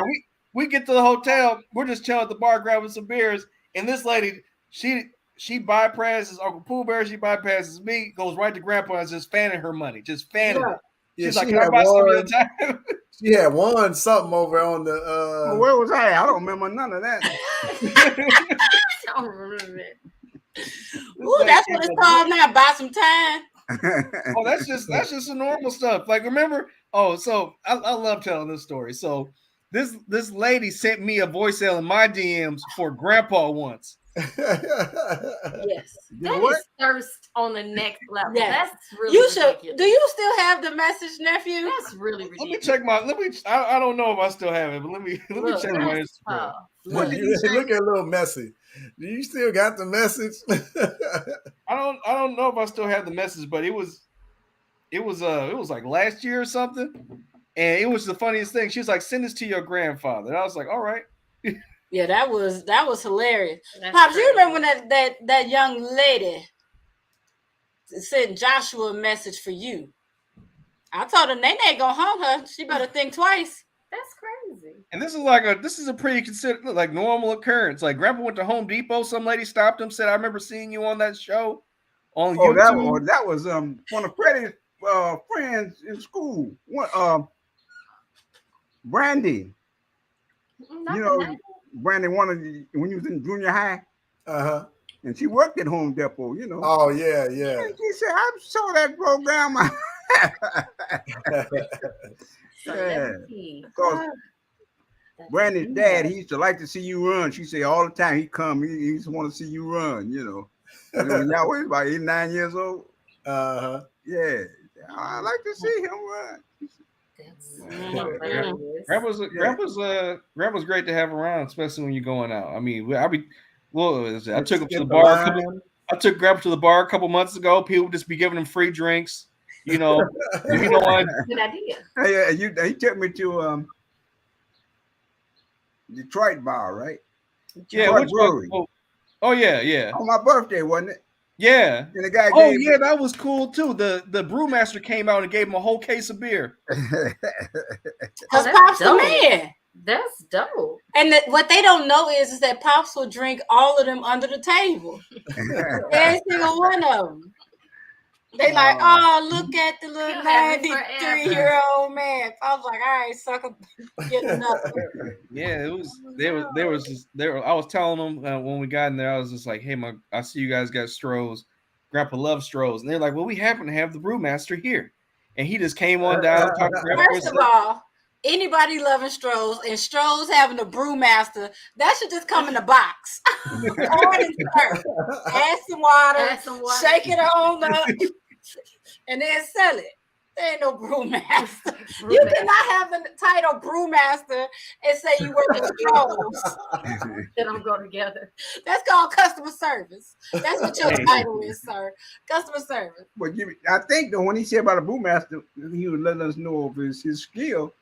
Speaker 4: We get to the hotel. We're just chilling at the bar, grabbing some beers. And this lady, she bypasses Uncle Pooh Bear. She bypasses me, goes right to Grandpa and is just fanning her money. Just fanning it. She's like, can I buy some of your time?
Speaker 6: She had won something over on the.
Speaker 1: Well, where was I? I don't remember none of that.
Speaker 5: I don't remember it.
Speaker 2: Ooh, that's what it's called now. Buy some time.
Speaker 4: Oh, that's just the normal stuff. Like, remember? Oh, so I love telling this story. So this lady sent me a voicemail in my DMs for Grandpa once.
Speaker 5: Yes, that is thirst on the next level.
Speaker 2: Yes.
Speaker 5: That's really ridiculous.
Speaker 2: Do you still have the message, nephew?
Speaker 5: That's really ridiculous.
Speaker 4: Let me check I don't know if I still have it, but let me check my Instagram.
Speaker 6: Look at little messy. Do you still got the message?
Speaker 4: I don't know if I still have the message, but it was like last year or something, and it was the funniest thing. She was like, "Send this to your grandfather." And I was like, "All right."
Speaker 2: Yeah, that was hilarious. Pops, you remember when that young lady sent Joshua a message for you? I told her Nene gonna haunt her. She better think twice.
Speaker 5: That's crazy.
Speaker 4: And this is a pretty considered like normal occurrence. Like Grandpa went to Home Depot, some lady stopped him, said, "I remember seeing you on that show on YouTube."
Speaker 1: That was one of Freddie's friends in school. Brandy. Brandy when you was in junior high. And she worked at Home Depot,
Speaker 6: Oh yeah.
Speaker 1: And she said, "I saw that program." Because Brandy's dad, he used to like to see you run. She said all the time he come, he just want to see you run, When y'all was about 8, 9 years old. Yeah, I like to see him run.
Speaker 4: Grandpa's great to have around, especially when you're going out. I mean, I took him to the bar. I took Grandpa to the bar a couple months ago. People would just be giving him free drinks.
Speaker 5: Good idea.
Speaker 1: Hey, he took me to Detroit bar, right?
Speaker 4: Yeah. Oh yeah.
Speaker 1: On my birthday, wasn't it?
Speaker 4: Yeah.
Speaker 1: And the guy
Speaker 4: that was cool too. The brewmaster came out and gave him a whole case of beer.
Speaker 2: Because Pops the man.
Speaker 5: That's dope.
Speaker 2: And what they don't know is that Pops will drink all of them under the table. Every single one of them. They like, oh, look at the little 93-year-old man. I was like, all right, sucker, get enough.
Speaker 4: Yeah, it was. I was telling them when we got in there, I was just like, hey, I see you guys got Strohs. Grandpa loves Strohs, and they're like, well, we happen to have the brewmaster here, and he just came on down.
Speaker 2: First of all, anybody loving Strohs and Strohs having a brewmaster, that should just come in a box. Pour it in syrup, add some water, shake it on up, and then sell it. There ain't no brewmaster. You cannot have the title brewmaster and say you work at Strohs.
Speaker 5: They don't go together.
Speaker 2: That's called customer service. That's what your title is, sir. Customer service.
Speaker 1: But I think though when he said about a brewmaster, he was letting us know of his skill.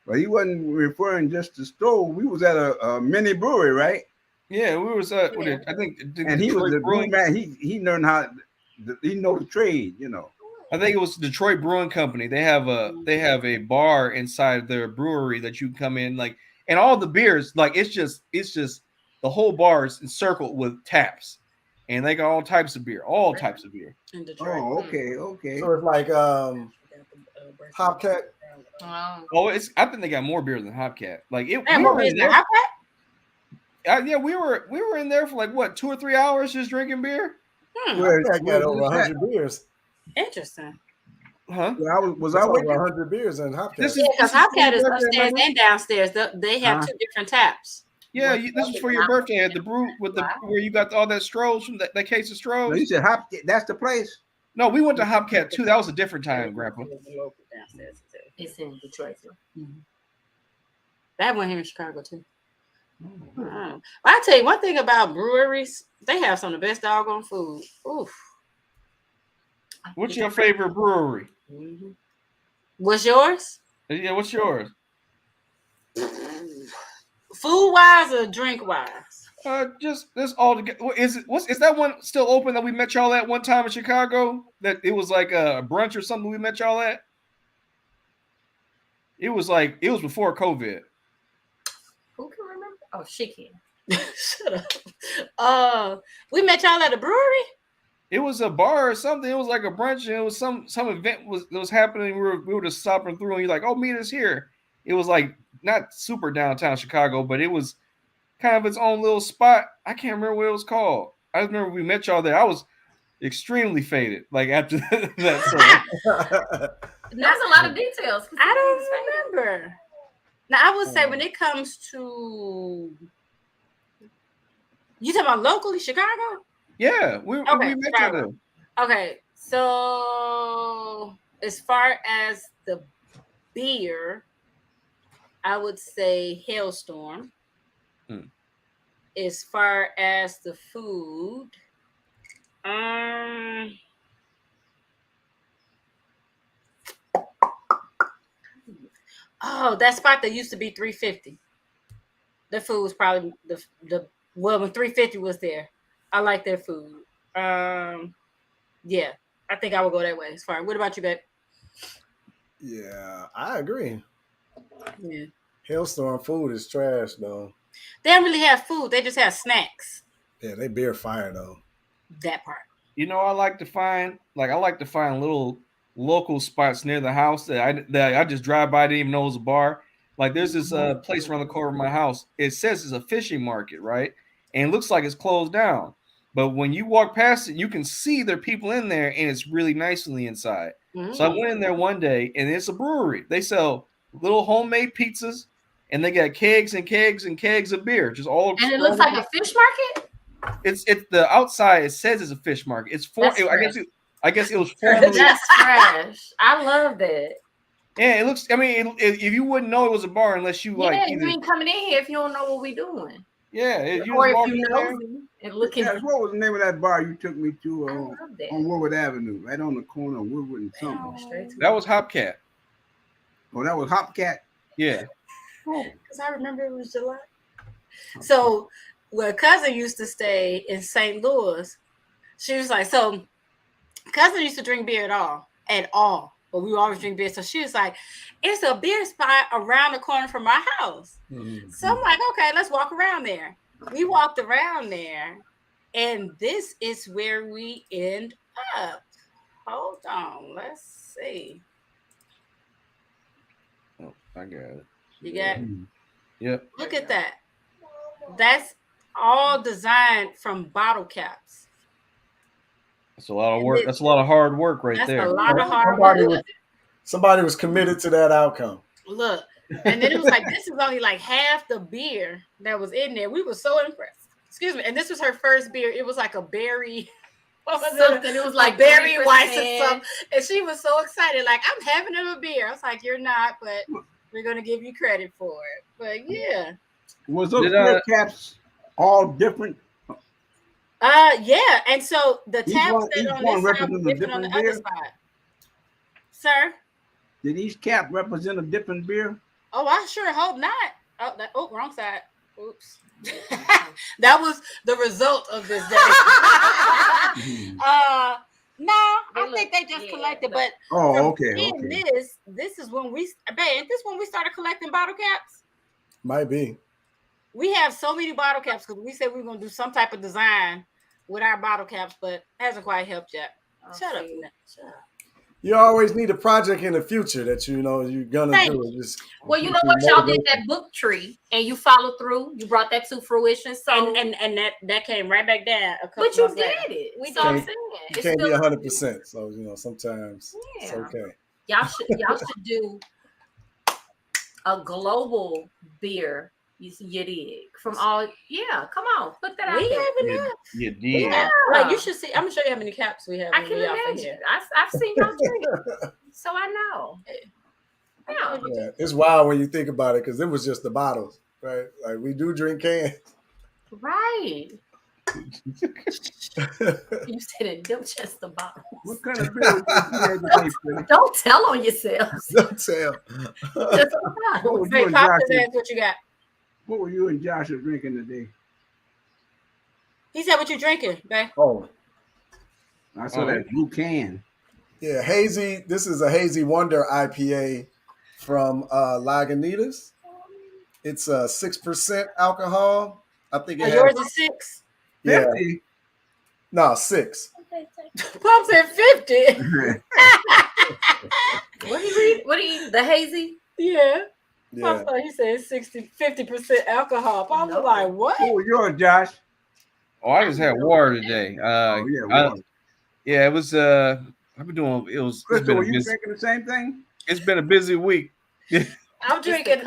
Speaker 1: But he wasn't referring just to Stroh. We was at a mini brewery, right?
Speaker 4: Yeah, we was I think,
Speaker 1: and he was the brewman. He learned how. He know the trade, you know.
Speaker 4: I think it was Detroit Brewing Company. They have a bar inside their brewery that you can come in, like, and all the beers, like it's just the whole bar is encircled with taps, and they got all types of beer.
Speaker 2: In Detroit.
Speaker 1: Oh, okay.
Speaker 6: So it's like Hopcat.
Speaker 4: Oh, I think they got more beer than Hopcat. Like it.
Speaker 2: We more beer than Hopcat?
Speaker 4: Yeah, we were in there for like what 2 or 3 hours just drinking beer.
Speaker 6: I got over 100 beers.
Speaker 2: Interesting.
Speaker 4: Huh?
Speaker 1: Well, I
Speaker 6: over 100 beers in Hopcat.
Speaker 2: Because Hopcat is upstairs and downstairs. They have two different taps.
Speaker 4: Yeah, this is for your birthday at the brew with where you got all that Strohs from that case of Strohs.
Speaker 1: No, you said Hopcat. That's the place.
Speaker 4: No, we went to Hopcat too. That was a different time, Grandpa.
Speaker 5: It's in Detroit too.
Speaker 2: Mm-hmm. That one here in Chicago too. Oh. I tell you one thing about breweries, they have some of the best doggone food. Oof.
Speaker 4: What's your favorite brewery?
Speaker 2: Mm-hmm. What's yours?
Speaker 4: Yeah, what's yours?
Speaker 2: Food wise or drink wise?
Speaker 4: Just this all together. Is that one still open that we met y'all at one time in Chicago? That it was like a brunch or something we met y'all at. It was before COVID.
Speaker 5: Who can remember? Oh, she can.
Speaker 2: Shut up. We met y'all at a brewery.
Speaker 4: It was a bar or something. It was like a brunch, and it was some event that was happening. We were just stopping through, and you're like, "Oh, meet us here." It was like not super downtown Chicago, but it was kind of its own little spot. I can't remember what it was called. I just remember we met y'all there. I was extremely faded, like after that. So.
Speaker 5: That's a lot of details.
Speaker 2: I don't remember. Now I would say when it comes to you talking about locally Chicago?
Speaker 4: Yeah, we met y'all there.
Speaker 2: Okay, so as far as the beer, I would say Hailstorm. As far as the food, that spot that used to be 350. The food was probably when 350 was there. I like their food. Yeah, I think I would go that way. As far. What about you, babe?
Speaker 6: Yeah, I agree.
Speaker 2: Yeah.
Speaker 6: Hailstorm food is trash, though.
Speaker 2: They don't really have food. They just have snacks.
Speaker 6: Yeah, they beer fire though.
Speaker 2: That part.
Speaker 4: You know, I like to find little local spots near the house that I just drive by. I didn't even know it was a bar. Like there's this place around the corner of my house. It says it's a fishing market, right? And it looks like it's closed down. But when you walk past it, you can see there are people in there, and it's really nice on the inside. Mm-hmm. So I went in there one day, and it's a brewery. They sell little homemade pizzas, and they got kegs and kegs and kegs of beer, just all.
Speaker 5: And it looks like a fish market.
Speaker 4: It's the outside. It says it's a fish market. It's for. I guess it was formerly.
Speaker 5: That's trash. I love that.
Speaker 4: Yeah, it looks. I mean, if you wouldn't know it was a bar unless you like.
Speaker 5: Yeah, you ain't coming in here if you don't know what we doing.
Speaker 4: Yeah,
Speaker 5: or if you know and looking.
Speaker 1: Yeah, what was the name of that bar you took me to on Woodward Avenue, right on the corner of Woodward and something?
Speaker 4: That was Hopcat.
Speaker 1: Oh, that was Hopcat?
Speaker 4: Yeah.
Speaker 2: Because I remember it was July. So, where cousin used to stay in St. Louis, she was like, so cousin used to drink beer at all. But we always drink beer. So she was like, it's a beer spot around the corner from our house. Mm-hmm. So I'm like, okay, let's walk around there. We walked around there, and this is where we end up. Hold on. Let's see.
Speaker 4: Oh, I got it.
Speaker 2: You got it?
Speaker 4: Yep.
Speaker 2: Look at that. That's all designed from bottle caps.
Speaker 4: That's a lot of work. That's a lot of hard work right there.
Speaker 2: That's a lot of hard work.
Speaker 6: Somebody was committed to that outcome.
Speaker 2: Look, And then it was like, this is only like half the beer that was in there. We were so impressed. Excuse me. And this was her first beer. It was like a berry.
Speaker 5: Something. It was like
Speaker 2: berry white or something. And she was so excited. Like, I'm having a beer. I was like, you're not, but we're going to give you credit for it. But yeah.
Speaker 1: Was those beer caps all different?
Speaker 2: Yeah. And so the tabs that on this side were different on the other side. Sir?
Speaker 1: Did each cap represent a different beer?
Speaker 2: Oh, I sure hope not. Oh, wrong side. Oops. That was the result of this day. No, I think they just collected, but
Speaker 1: okay.
Speaker 2: This is when we started collecting bottle caps.
Speaker 6: Might be.
Speaker 2: We have so many bottle caps because we said we were gonna do some type of design with our bottle caps, but hasn't quite helped yet. Shut up.
Speaker 6: You always need a project in the future that you're gonna do.
Speaker 5: Well, you know what, y'all did that book tree and you followed through. You brought that to fruition. So
Speaker 2: and that came right back down.
Speaker 5: But you did it.
Speaker 2: We
Speaker 5: so I'm saying
Speaker 6: you can't be 100%. So sometimes it's okay.
Speaker 5: Y'all should do a global beer. You did from all. Yeah, come on, put that out there.
Speaker 2: We have enough.
Speaker 4: You did.
Speaker 5: Yeah.
Speaker 2: Like you should see. I'm gonna show you how many caps we have.
Speaker 5: I can imagine. I've seen y'all drink, so I know.
Speaker 6: Yeah, it's wild when you think about it because it was just the bottles, right? Like we do drink cans,
Speaker 5: right? You said it, them just the bottles.
Speaker 1: What kind of beer?
Speaker 5: Don't tell on yourselves.
Speaker 6: Don't tell.
Speaker 5: Just
Speaker 2: what you got?
Speaker 1: What were you and Joshua drinking today?
Speaker 2: He said, "What you drinking, babe?"
Speaker 6: Oh,
Speaker 1: I saw that blue can.
Speaker 6: Yeah, hazy. This is a Hazy Wonder IPA from Lagunitas. It's 6% alcohol. I think
Speaker 2: yours is 6.
Speaker 6: Yeah.
Speaker 1: 50?
Speaker 6: No, 6.
Speaker 2: Pop said 50.
Speaker 5: What do you read? The hazy?
Speaker 2: Yeah.
Speaker 6: Yeah.
Speaker 2: He said 50% alcohol. Pop was like, what?
Speaker 1: What was yours, Josh?
Speaker 4: Oh, I just had water today.
Speaker 1: Water.
Speaker 4: It was. I've been doing.
Speaker 1: Crystal, were you drinking the same thing?
Speaker 4: It's been a busy week.
Speaker 2: I'm drinking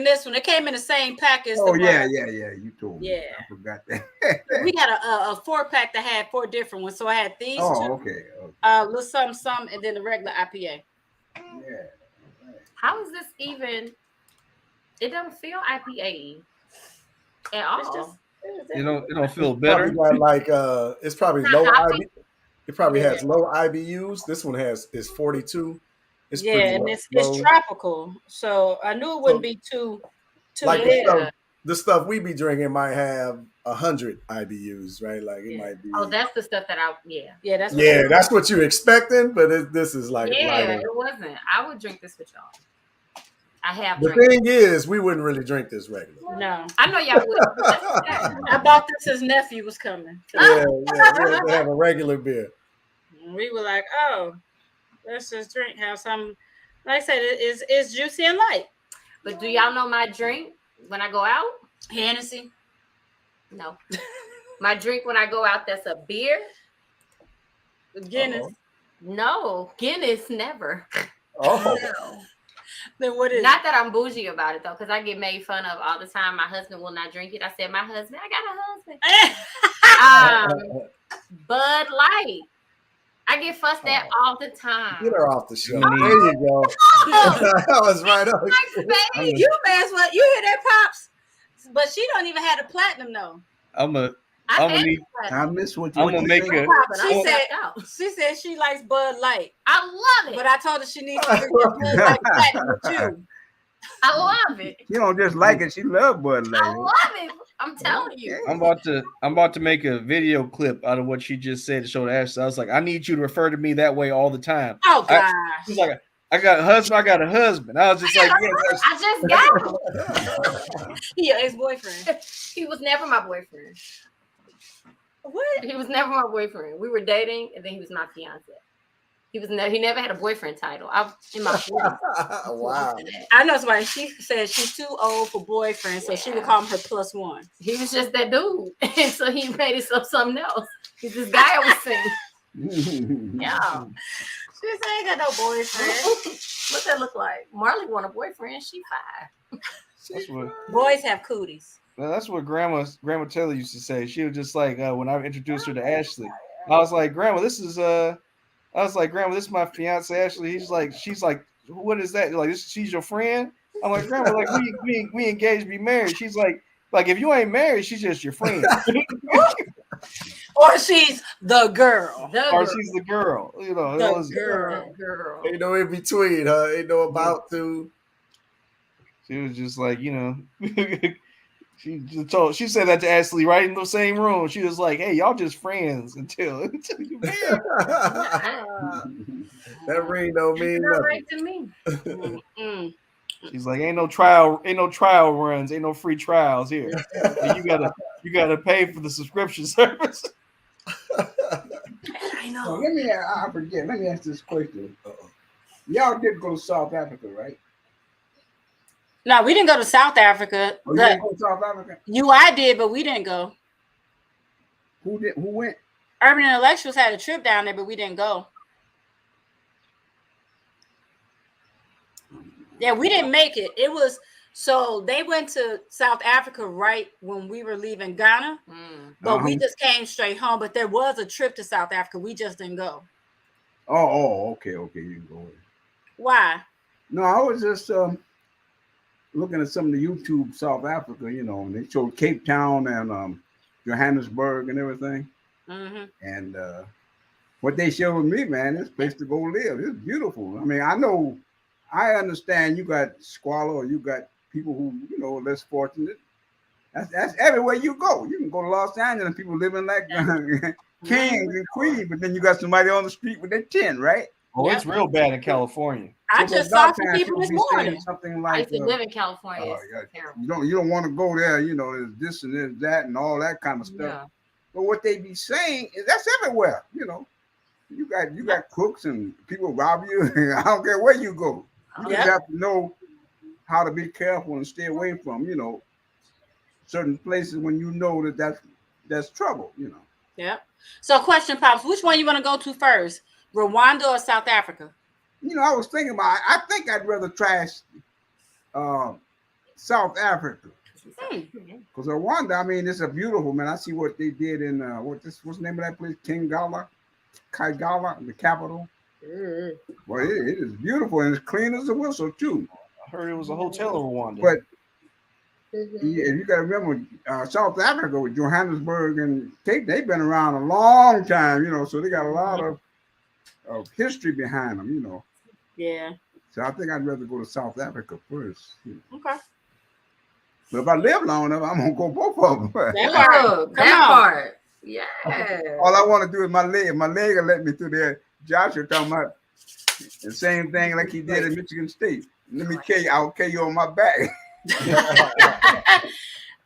Speaker 2: this one. It came in the same pack as
Speaker 1: yeah. You told me.
Speaker 2: Yeah.
Speaker 1: I forgot that.
Speaker 2: We got a 4-pack that had 4 different ones. So I had these.
Speaker 1: Okay.
Speaker 2: Little something, and then the regular IPA.
Speaker 1: Yeah.
Speaker 5: How is this even? It doesn't feel IPA at all.
Speaker 4: It don't feel better.
Speaker 6: It's probably low IB. It probably has low IBUs. This one is 42. It's
Speaker 2: and it's tropical, so I knew it wouldn't be too
Speaker 6: like the stuff we be drinking might have 100 IBUs, right? Like it might be.
Speaker 5: Oh, that's the stuff that
Speaker 6: that's what you're expecting, but this is like
Speaker 5: it wasn't. I would drink this with y'all. I have.
Speaker 6: The thing is, we wouldn't really drink this regular.
Speaker 2: No,
Speaker 5: I know y'all would.
Speaker 2: I bought this. His nephew was coming.
Speaker 6: Yeah, we have a regular beer.
Speaker 2: We were like, oh, let's just have some. Like I said, it's juicy and light.
Speaker 5: But do y'all know my drink when I go out?
Speaker 2: Hennessy.
Speaker 5: No, my drink when I go out, that's a beer.
Speaker 2: Guinness.
Speaker 5: No, Guinness never.
Speaker 6: Oh.
Speaker 5: No.
Speaker 2: Then what is?
Speaker 5: Not that I'm bougie about it though, because I get made fun of all the time. My husband will not drink it. I said, my husband, I got a husband. Bud Light. I get fussed at all the time.
Speaker 6: Get her off the show. There you go. That was right up.
Speaker 2: You may as well. You hear that, Pops? But she don't even have the platinum though.
Speaker 1: I miss what you.
Speaker 4: I'm gonna make a.
Speaker 2: She said she likes Bud Light.
Speaker 5: I love it.
Speaker 2: But I told her she needs to drink Bud Light platinum with you.
Speaker 5: I love it.
Speaker 1: You don't just like it; she loves Bud Light.
Speaker 5: I love it. I'm telling you.
Speaker 4: I'm about to make a video clip out of what she just said to show to Ashley. I was like, I need you to refer to me that way all the time.
Speaker 2: Oh gosh.
Speaker 4: She's like, I got a husband. I got a husband. I was just like,
Speaker 5: I just got him.
Speaker 2: Your ex-boyfriend.
Speaker 5: He was never my boyfriend.
Speaker 2: What?
Speaker 5: He was never my boyfriend. We were dating, and then he was my fiance. He never had a boyfriend title. I was in my 40s.
Speaker 6: Wow.
Speaker 2: I know somebody. She said she's too old for boyfriend, so she would call him her +1.
Speaker 5: He was just that dude, and so he made himself something else. He's this guy I was seeing. Yeah.
Speaker 2: She said, "I ain't got no boyfriend."
Speaker 5: What that look like? Marley want a boyfriend. She 5.
Speaker 4: That's what
Speaker 2: boys have cooties.
Speaker 4: that's what Grandma Taylor used to say. She was just like when I introduced her to Ashley, I was like, Grandma, this is my fiance Ashley. She's like, what is that? Like, she's your friend? I'm like, Grandma, like we engaged to be married. She's like if you ain't married, she's just your friend.
Speaker 2: Or she's the girl.
Speaker 4: She's the girl. You know,
Speaker 2: the girl.
Speaker 6: Ain't no in between, huh? Ain't no about to.
Speaker 4: She was just like, she said that to Ashley right in the same room. She was like, hey, y'all just friends until you married.
Speaker 6: That ring don't mean nothing.
Speaker 5: Right to me.
Speaker 4: She's like, ain't no trial runs, ain't no free trials here. And you gotta pay for the subscription service.
Speaker 2: I know.
Speaker 1: So I forget. Let me ask this question. Y'all did go to South Africa, right?
Speaker 2: No, we didn't go to South Africa.
Speaker 1: Oh, you didn't go to South Africa?
Speaker 2: I did, but we didn't go.
Speaker 1: Who did? Who went?
Speaker 2: Urban Intellectuals had a trip down there, but we didn't go. Yeah, we didn't make it. It was so they went to South Africa right when we were leaving Ghana, but we just came straight home. But there was a trip to South Africa. We just didn't go.
Speaker 1: Oh, okay, you can go.
Speaker 2: Why?
Speaker 1: No, I was just looking at some of the YouTube South Africa, and they showed Cape Town and Johannesburg and everything.
Speaker 2: Mm-hmm.
Speaker 1: And what they showed me, man, this place to go live. It's beautiful. I mean, I understand you got squalor, or you got people who, are less fortunate. That's everywhere you go. You can go to Los Angeles and people living like kings and queens, but then you got somebody on the street with their tin, right?
Speaker 4: Oh, it's real bad in California.
Speaker 2: I just saw some people this morning.
Speaker 1: Something
Speaker 5: I
Speaker 1: like
Speaker 5: used to live in California.
Speaker 1: You don't want to go there, there's this and there's that and all that kind of stuff.
Speaker 5: Yeah.
Speaker 1: But what they be saying is that's everywhere, You got crooks and people rob you. I don't care where you go. You just have to know how to be careful and stay away from, certain places when you know that's trouble,
Speaker 2: Yeah. So question, Pops, which one you want to go to first? Rwanda or South Africa?
Speaker 1: I was thinking about I think I'd rather try South Africa. Because Rwanda, I mean, it's a beautiful, man. I see what they did in what's the name of that place? Kigali, the capital. Well, it is beautiful and it's clean as a whistle too.
Speaker 4: I heard it was a hotel in Rwanda.
Speaker 1: But you got to remember, South Africa with Johannesburg and Cape, they've been around a long time, so they got a lot of history behind them,
Speaker 2: Yeah.
Speaker 1: So I think I'd rather go to South Africa first.
Speaker 2: Okay.
Speaker 1: But if I live long enough, I'm gonna go both of them.
Speaker 5: That part. Yeah.
Speaker 1: All I want to do is my leg. My leg will let me through there. Joshua talking about the same thing like he did at Michigan State. Let me tell you, I'll carry you on my back.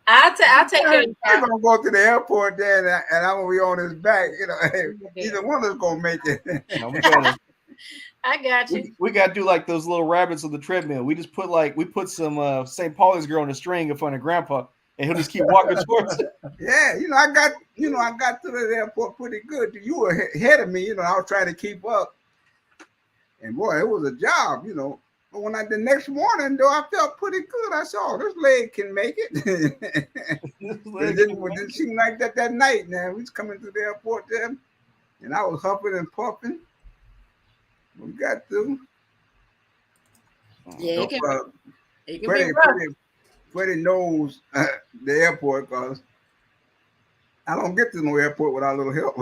Speaker 2: I'll take care of you.
Speaker 1: I'm gonna go to the airport there and I'm gonna be on his back. Either one of us gonna make it.
Speaker 2: I got you.
Speaker 4: We gotta do like those little rabbits on the treadmill. We just put some St. Pauli's girl on a string in front of Grandpa, and he'll just keep walking towards it.
Speaker 1: Yeah, I got to the airport pretty good. You were ahead of me, I was trying to keep up. And boy, it was a job, But when the next morning, though, I felt pretty good. I saw this leg can make it. It didn't seem like that night. Now we was coming through the airport there, and I was huffing and puffing. We got to.
Speaker 2: Yeah,
Speaker 1: so,
Speaker 2: it can be rough.
Speaker 1: Freddie knows the airport because I don't get to no airport without a little help.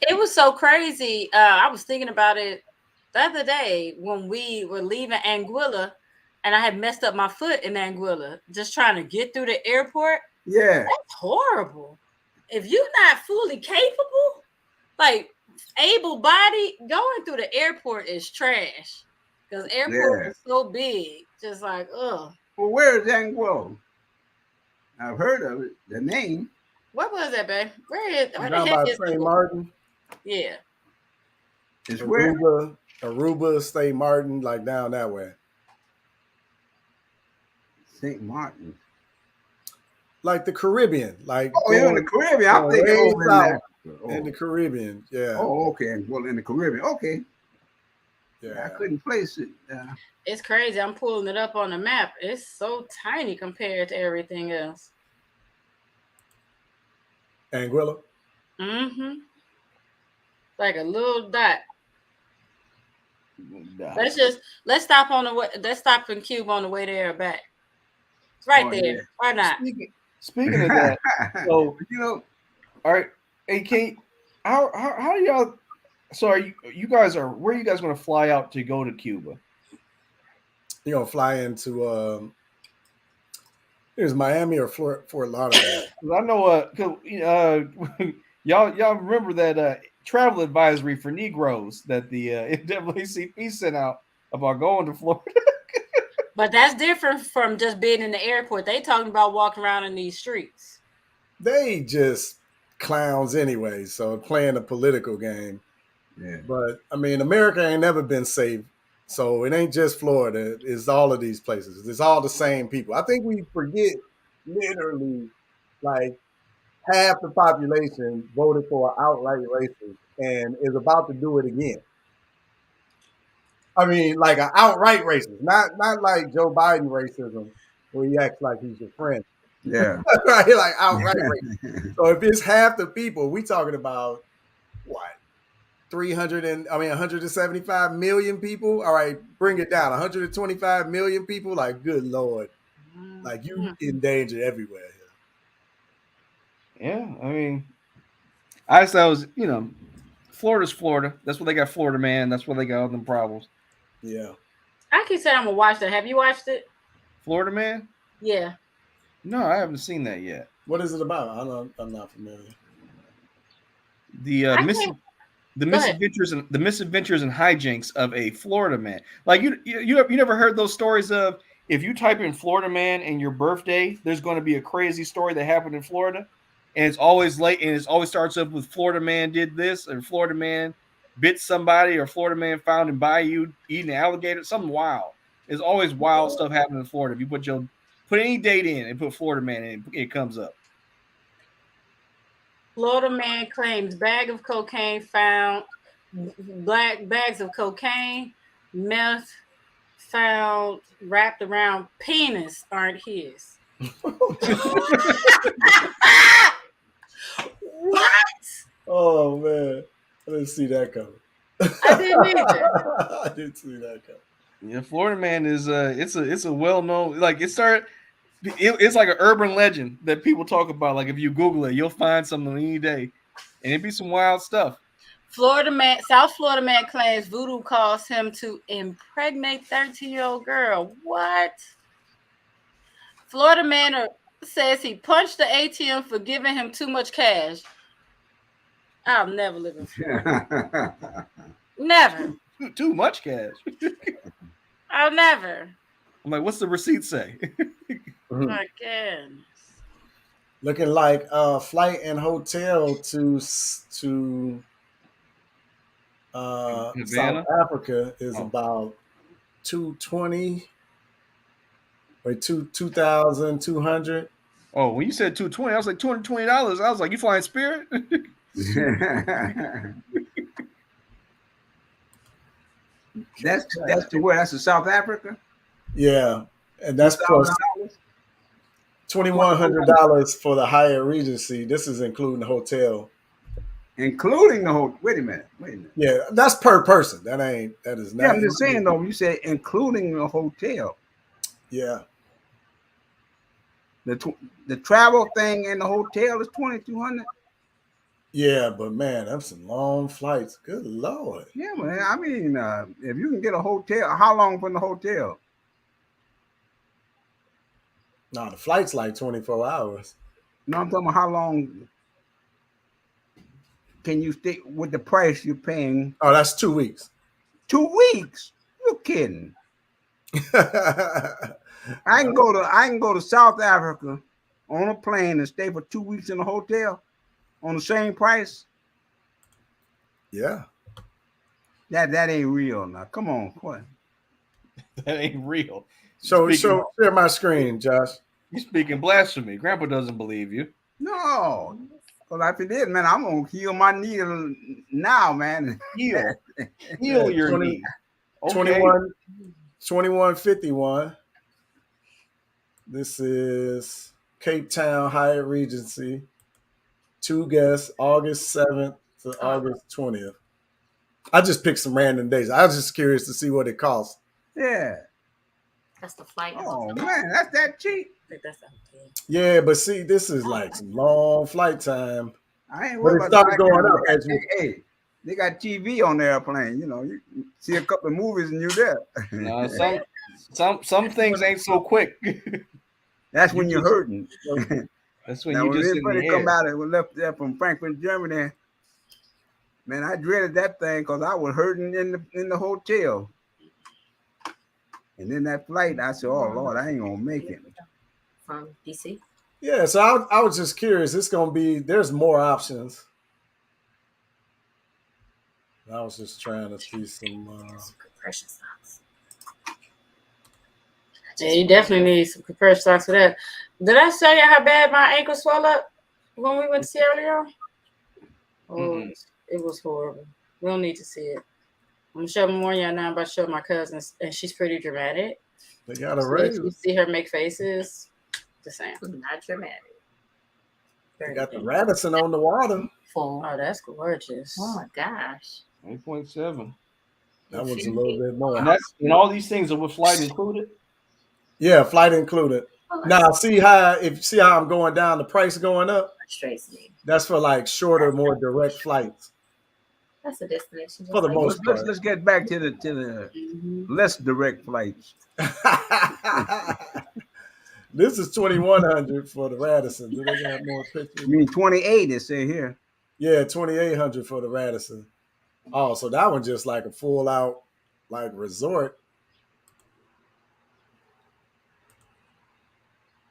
Speaker 2: It was so crazy. I was thinking about it the other day when we were leaving Anguilla, and I had messed up my foot in Anguilla, just trying to get through the airport.
Speaker 1: Yeah,
Speaker 2: that's horrible. If you're not fully capable, like able-bodied, going through the airport is trash because airport is so big. Just like, ugh.
Speaker 1: Well, where is Anguilla? I've heard of it. The name.
Speaker 2: What was that, babe? Where the
Speaker 6: heck
Speaker 2: by
Speaker 6: is St. Martin?
Speaker 2: Yeah.
Speaker 1: It's where?
Speaker 6: Aruba, St. Martin, like down that way.
Speaker 1: St. Martin.
Speaker 6: Like the Caribbean. Like
Speaker 1: you're in the Caribbean. I'm thinking over
Speaker 6: in the Caribbean. Yeah.
Speaker 1: Oh, okay. Well, in the Caribbean. Okay. I couldn't place it.
Speaker 2: It's crazy. I'm pulling it up on the map. It's so tiny compared to everything else.
Speaker 6: Anguilla.
Speaker 2: Mm-hmm. Like a little dot. Let's stop on the way. Let's stop in Cube on the way there or back. It's right there. Yeah. Why not?
Speaker 4: Speaking of that, so all right, hey, how do y'all? So are you guys are where are you guys going to fly out to go to Cuba?
Speaker 6: You're gonna fly into here's Miami or Fort Lauderdale.
Speaker 4: I know y'all remember that travel advisory for Negroes that the NAACP sent out about going to Florida.
Speaker 2: But that's different from just being in the airport. They talking about walking around in these streets.
Speaker 6: They just clowns anyway, so playing a political game. Yeah. But I mean, America ain't never been safe. So it ain't just Florida. It's all of these places. It's all the same people. I think we forget literally like half the population voted for outright racist and is about to do it again. I mean, like an outright racist, not like Joe Biden racism, where he acts like he's your friend.
Speaker 1: Yeah,
Speaker 6: right, like outright racist. So if it's half the people, we talking about what? 175 million people. All right, bring it down. 125 million people. Like, good Lord, like you in danger everywhere
Speaker 4: here. Yeah, I mean, I thought it was Florida's Florida. That's what they got, Florida Man. That's where they got all them problems.
Speaker 6: Yeah.
Speaker 2: I keep saying I'm gonna watch that. Have you watched it?
Speaker 4: Florida Man?
Speaker 2: Yeah.
Speaker 4: No, I haven't seen that yet.
Speaker 6: What is it about? I'm not familiar.
Speaker 4: The misadventures and hijinks of a Florida man. Like you never heard those stories of if you type in Florida man and your birthday, there's going to be a crazy story that happened in Florida, and it's always late, and it always starts up with Florida man did this, or Florida man bit somebody, or Florida man found in bayou eating an alligator. Something wild. There's always wild stuff happening in Florida. If you put any date in and put Florida man in, it comes up.
Speaker 2: Florida man claims bag of cocaine found, black bags of cocaine, meth found wrapped around penis aren't his. What?
Speaker 6: Oh man, I didn't see that coming.
Speaker 2: I didn't either.
Speaker 6: I didn't see that coming.
Speaker 4: Yeah, Florida man is it's a well known, like it's like an urban legend that people talk about. Like if you Google it, you'll find something any day, and it'd be some wild stuff.
Speaker 2: South Florida man claims voodoo caused him to impregnate 13-year-old girl. What? Florida man says he punched the ATM for giving him too much cash. I'll never live in Florida. Never.
Speaker 4: Too much cash.
Speaker 2: I'll never.
Speaker 4: I'm like, what's the receipt say?
Speaker 2: My goodness.
Speaker 6: Looking like flight and hotel to South Africa is about 220. Wait, 2,200.
Speaker 4: Oh, when you said 220, I was like $220. I was like, you flying Spirit?
Speaker 1: That's to where? That's to South Africa?
Speaker 6: Yeah. And that's plus $2,100 for the Hyatt Regency. This is including the hotel.
Speaker 1: Including the hotel. Wait a minute.
Speaker 6: Yeah, that's per person. That is not.
Speaker 1: Yeah, I'm just saying though, you said including the hotel.
Speaker 6: Yeah.
Speaker 1: The travel thing and the hotel is $2,200.
Speaker 6: Yeah, but man, that's some long flights. Good Lord.
Speaker 1: Yeah, man. I mean, if you can get a hotel, how long from the hotel?
Speaker 6: No, the flight's like 24 hours.
Speaker 1: No, I'm talking about how long can you stick with the price you're paying?
Speaker 6: Oh, that's 2 weeks.
Speaker 1: 2 weeks? You're kidding. I can go to South Africa on a plane and stay for 2 weeks in a hotel on the same price.
Speaker 6: Yeah.
Speaker 1: That ain't real now. Come on, what?
Speaker 4: That ain't real.
Speaker 6: So share my screen, Josh.
Speaker 4: You speaking blasphemy. Grandpa doesn't believe you.
Speaker 1: No. Well, if it is, man, I'm gonna heal my knee now, man.
Speaker 4: Heal your knee. Okay.
Speaker 6: 2151. This is Cape Town Hyatt Regency. 2 guests, August 7th to August 20th. I just picked some random days. I was just curious to see what it costs.
Speaker 1: Yeah.
Speaker 5: That's the flight.
Speaker 1: Oh man, that's that cheap.
Speaker 2: I think that's okay.
Speaker 6: Yeah, but see, this is like some long flight time.
Speaker 1: I ain't
Speaker 6: But
Speaker 1: worried
Speaker 6: it
Speaker 1: about
Speaker 6: starts going up as you.
Speaker 1: Hey, they got TV on the airplane. You know, you see a couple of movies and you're there.
Speaker 4: No, some things ain't so quick.
Speaker 1: That's when you're hurting.
Speaker 4: That's when
Speaker 1: now,
Speaker 4: you
Speaker 1: when
Speaker 4: just in
Speaker 1: everybody
Speaker 4: the
Speaker 1: come
Speaker 4: air.
Speaker 1: out and we left there from Frankfurt, Germany, man, I dreaded that thing because I was hurting in the hotel. And then that flight, I said, "Oh Lord, I ain't gonna make it."
Speaker 5: From DC.
Speaker 6: Yeah, so I was just curious. It's gonna be there's more options. I was just trying to see some
Speaker 5: compression socks.
Speaker 2: Yeah, you definitely need some compression socks for that. Did I show you how bad my ankle swelled up when we went to Sierra Leone? Oh, it was horrible. We don't need to see it. I'm gonna show more y'all now. I'm about to show my cousins, and she's pretty dramatic.
Speaker 6: They got a raise.
Speaker 2: You see her make faces. The same.
Speaker 5: Not dramatic.
Speaker 6: They got the Radisson on the water.
Speaker 2: Oh, that's gorgeous.
Speaker 5: Oh my gosh.
Speaker 4: 1.7.
Speaker 6: That was a little bit more.
Speaker 4: And all these things are with flight included?
Speaker 6: Yeah, flight included. Now see how I'm going down, the price going up? That's for like shorter, more direct flights.
Speaker 5: That's a destination.
Speaker 6: For the most part.
Speaker 1: Let's get back to the less direct flights.
Speaker 6: This is 2,100 for the Radisson. Do they got more pictures?
Speaker 1: You mean 28? It say here.
Speaker 6: Yeah, 2,800 for the Radisson. Oh, so that one just like a full out like resort.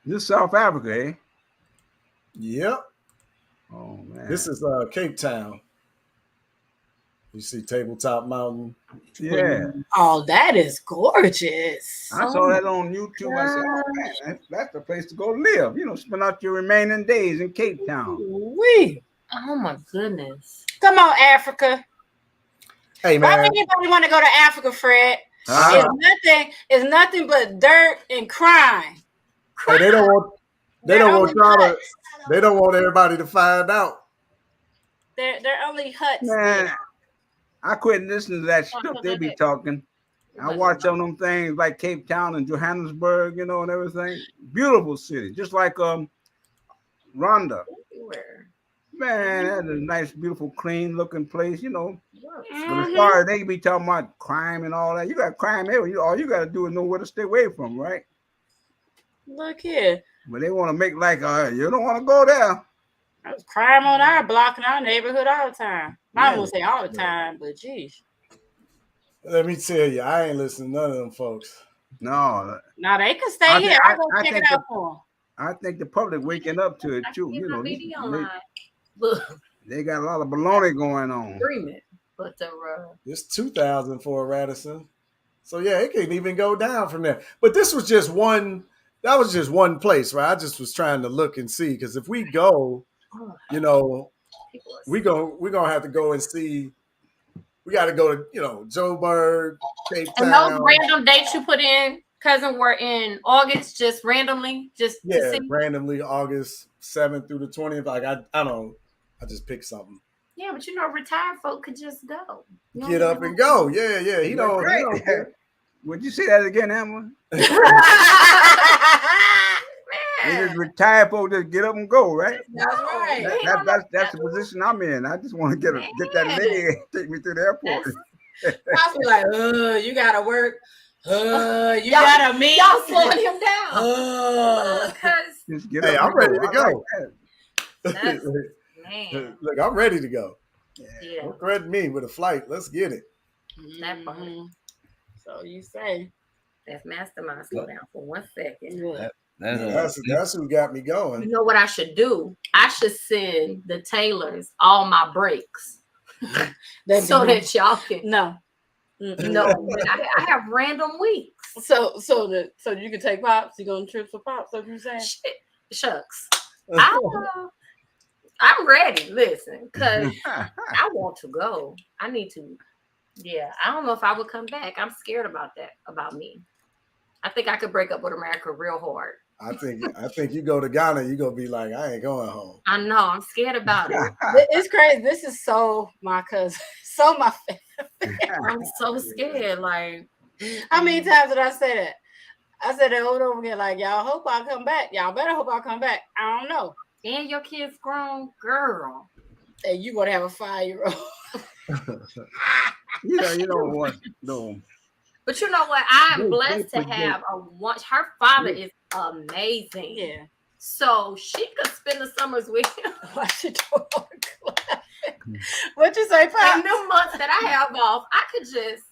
Speaker 1: This is South Africa, eh?
Speaker 6: Yep.
Speaker 1: Oh man.
Speaker 6: This is Cape Town. You see Tabletop Mountain.
Speaker 1: Yeah.
Speaker 2: Oh, that is gorgeous.
Speaker 1: I saw that on YouTube. I said, "Oh man, that's the place to go live. You know, spend out your remaining days in Cape Town."
Speaker 5: Oh my goodness!
Speaker 2: Come on, Africa.
Speaker 6: Hey man.
Speaker 2: Why anybody want to go to Africa, Fred? It's nothing but dirt and crime.
Speaker 6: Hey, they don't want everybody to find out.
Speaker 2: They're only huts.
Speaker 1: Man, I quit listening to that stuff they be talking. I watch some of them things like Cape Town and Johannesburg, you know, and everything. Beautiful city, just like Rwanda. Man, that's a nice, beautiful, clean looking place, you know. But as far as they be talking about crime and all that, you got crime everywhere. All you got to do is know where to stay away from, right?
Speaker 2: Look here.
Speaker 1: But they want to make like, you don't want to go there.
Speaker 2: There's crime on our block in our neighborhood all the time. I won't say all the time, but geez.
Speaker 6: Let me tell you, I ain't listening to none of them folks.
Speaker 1: No.
Speaker 2: Now they can stay here. I go check it out for them.
Speaker 1: I think the public waking up to it too. You know, they got a lot of baloney going on.
Speaker 5: But
Speaker 6: it's 2,000 for a Radisson. So yeah, it can't even go down from there. But this was just one. That was just one place, right? I just was trying to look and see, because if we go, you know, we're gonna have to go and see. We got to go to, you know, Joburg, Cape Town.
Speaker 5: And those random dates you put in, cousin, were in August, just randomly, to see?
Speaker 6: Randomly August 7th through the 20th. Like I just picked something.
Speaker 5: Yeah, but you know, retired folk could just go.
Speaker 6: Get up and go. Yeah. He don't.
Speaker 1: Would you say that again, Emma? Just retired folk just get up and go, right?
Speaker 2: That's right.
Speaker 1: That's the position I'm in. I just want to get that leg, take me to the airport.
Speaker 2: I was like, you gotta work. You gotta meet.
Speaker 5: Y'all slowing him down.
Speaker 6: Hey, I'm ready to go.
Speaker 5: Man.
Speaker 6: Look, I'm ready to go.
Speaker 5: Yeah.
Speaker 6: Don't threaten me with a flight. Let's get it.
Speaker 5: That part.
Speaker 2: So you say.
Speaker 5: That's mastermind. Slow down for 1 second.
Speaker 6: That's who got me going.
Speaker 5: You know what I should do? I should send the Taylors all my breaks so that y'all can.
Speaker 2: No,
Speaker 5: I have random weeks.
Speaker 2: So you can take pops. You go on trips for pops. So you saying?
Speaker 5: Shucks. I'm ready. Listen, because I want to go. I need to Yeah, I don't know if I would come back. I'm scared about that, about me. I think I could break up with America real hard.
Speaker 6: I think you go to Ghana, you gonna be like, I ain't going home.
Speaker 5: I know, I'm scared about it.
Speaker 2: It's crazy. This is so my cousin, so my family.
Speaker 5: I'm so scared. Like,
Speaker 2: How many times did I say that? I said that over and over again. Like, y'all hope I come back. Y'all better hope I come back. I don't know.
Speaker 5: and your kid's grown, girl.
Speaker 2: And you gonna have a 5-year-old.
Speaker 1: You don't want no.
Speaker 5: But you know what? I'm blessed to have her father is amazing.
Speaker 2: Yeah.
Speaker 5: So she could spend the summers with him.
Speaker 2: What you say, Pop?
Speaker 5: And the months that I have off, I could just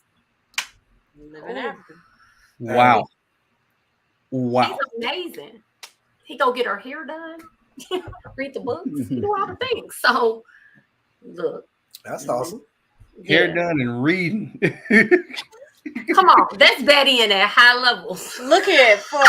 Speaker 2: live in Africa.
Speaker 4: Wow.
Speaker 5: He's amazing. He go get her hair done, read the books, he do all the things. So look.
Speaker 6: That's awesome.
Speaker 4: Hair done and reading.
Speaker 5: Come on, that's Betty in at high levels.
Speaker 2: Look at for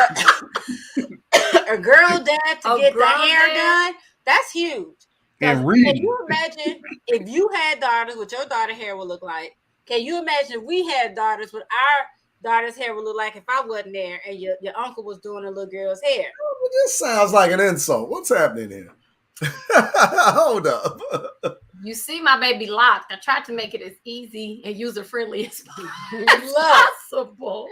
Speaker 2: a girl dad to get the hair done. That's huge.
Speaker 4: And reading.
Speaker 2: Can you imagine if you had daughters, what your daughter hair would look like? Can you imagine we had daughters, what our daughter's hair would look like if I wasn't there and your uncle was doing a little girl's hair?
Speaker 6: Well, this sounds like an insult. What's happening here? Hold up.
Speaker 5: You see my baby locked. I tried to make it as easy and user friendly as possible.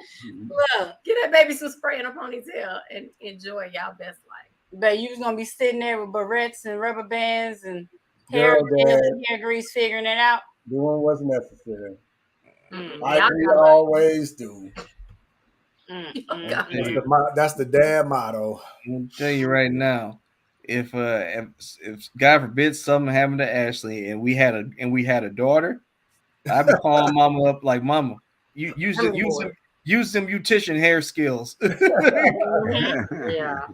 Speaker 2: Look.
Speaker 5: Get that baby some spray in a ponytail and enjoy y'all best life.
Speaker 2: But you was gonna be sitting there with barrettes and rubber bands and hair grease, figuring it out.
Speaker 6: Doing what's necessary. Like we always do. That's the dad motto.
Speaker 4: I'll tell you right now. If God forbid something happened to Ashley and we had a daughter, I'd be calling Mama up like, Mama, you use them beautician hair skills.
Speaker 5: Yeah.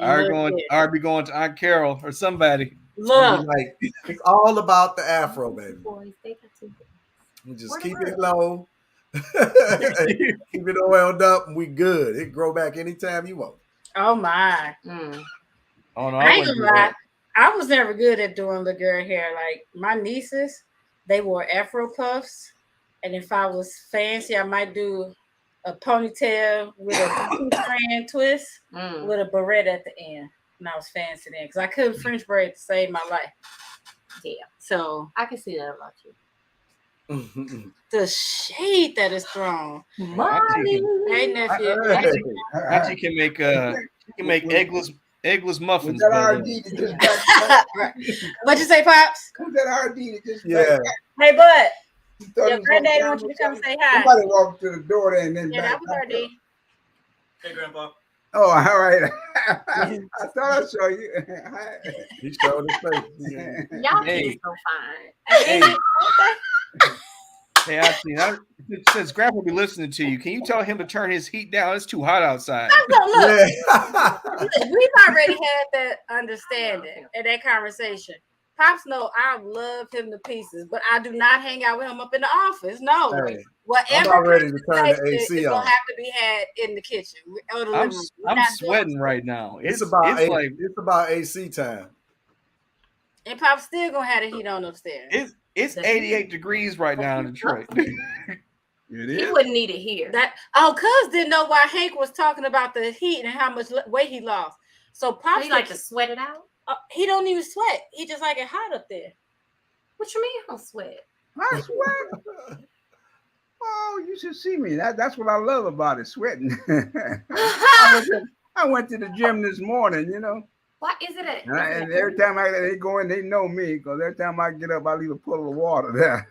Speaker 4: I'd be going to Aunt Carol or somebody.
Speaker 2: Look,
Speaker 6: like it's all about the afro, baby. We just keep it low, keep it oiled up, and we good. It grow back anytime you want.
Speaker 2: Oh my.
Speaker 4: Oh no,
Speaker 2: I ain't gonna lie. I was never good at doing the girl hair. Like my nieces, they wore Afro puffs, and if I was fancy, I might do a ponytail with a 2-strand twist with a barrette at the end. And I was fancy then because I couldn't French braid to save my life.
Speaker 5: Yeah,
Speaker 2: so
Speaker 5: I can see that about
Speaker 2: you. The shade that is thrown.
Speaker 4: Hey
Speaker 2: nephew.
Speaker 4: Auntie can make eggless muffins.
Speaker 2: What'd you say, Pops?
Speaker 6: Yeah.
Speaker 2: Hey, bud. Your granddaddy wants you to come say hi.
Speaker 1: Somebody walked to the door there and then
Speaker 2: that was our D.
Speaker 7: Hey, Grandpa.
Speaker 1: Oh, all right. I thought I saw you.
Speaker 6: He showed his face.
Speaker 5: Y'all kids so fine.
Speaker 4: Hey, Auntie, since Grandpa will be listening to you, can you tell him to turn his heat down? It's too hot outside.
Speaker 2: Look, we've already had that understanding and that conversation. Pops know I love him to pieces, but I do not hang out with him up in the office. No, whatever.
Speaker 6: I'm not ready to turn the AC on.
Speaker 2: Gonna have to be had in the kitchen.
Speaker 4: I'm sweating right now.
Speaker 6: It's about AC time.
Speaker 2: And Pop's still gonna have the heat on upstairs.
Speaker 4: It's 88 degrees right now in Detroit.
Speaker 5: He wouldn't need it here.
Speaker 2: Cuz didn't know why Hank was talking about the heat and how much weight he lost. So Pop's
Speaker 5: like to sweat it out.
Speaker 2: He don't even sweat. He just like it hot up there.
Speaker 5: What you mean I don't sweat?
Speaker 1: I sweat. Oh, you should see me. That's what I love about it, sweating. I went to the gym this morning,
Speaker 5: Why is it?
Speaker 1: And every time they go in, they know me because every time I get up, I leave a puddle of water there.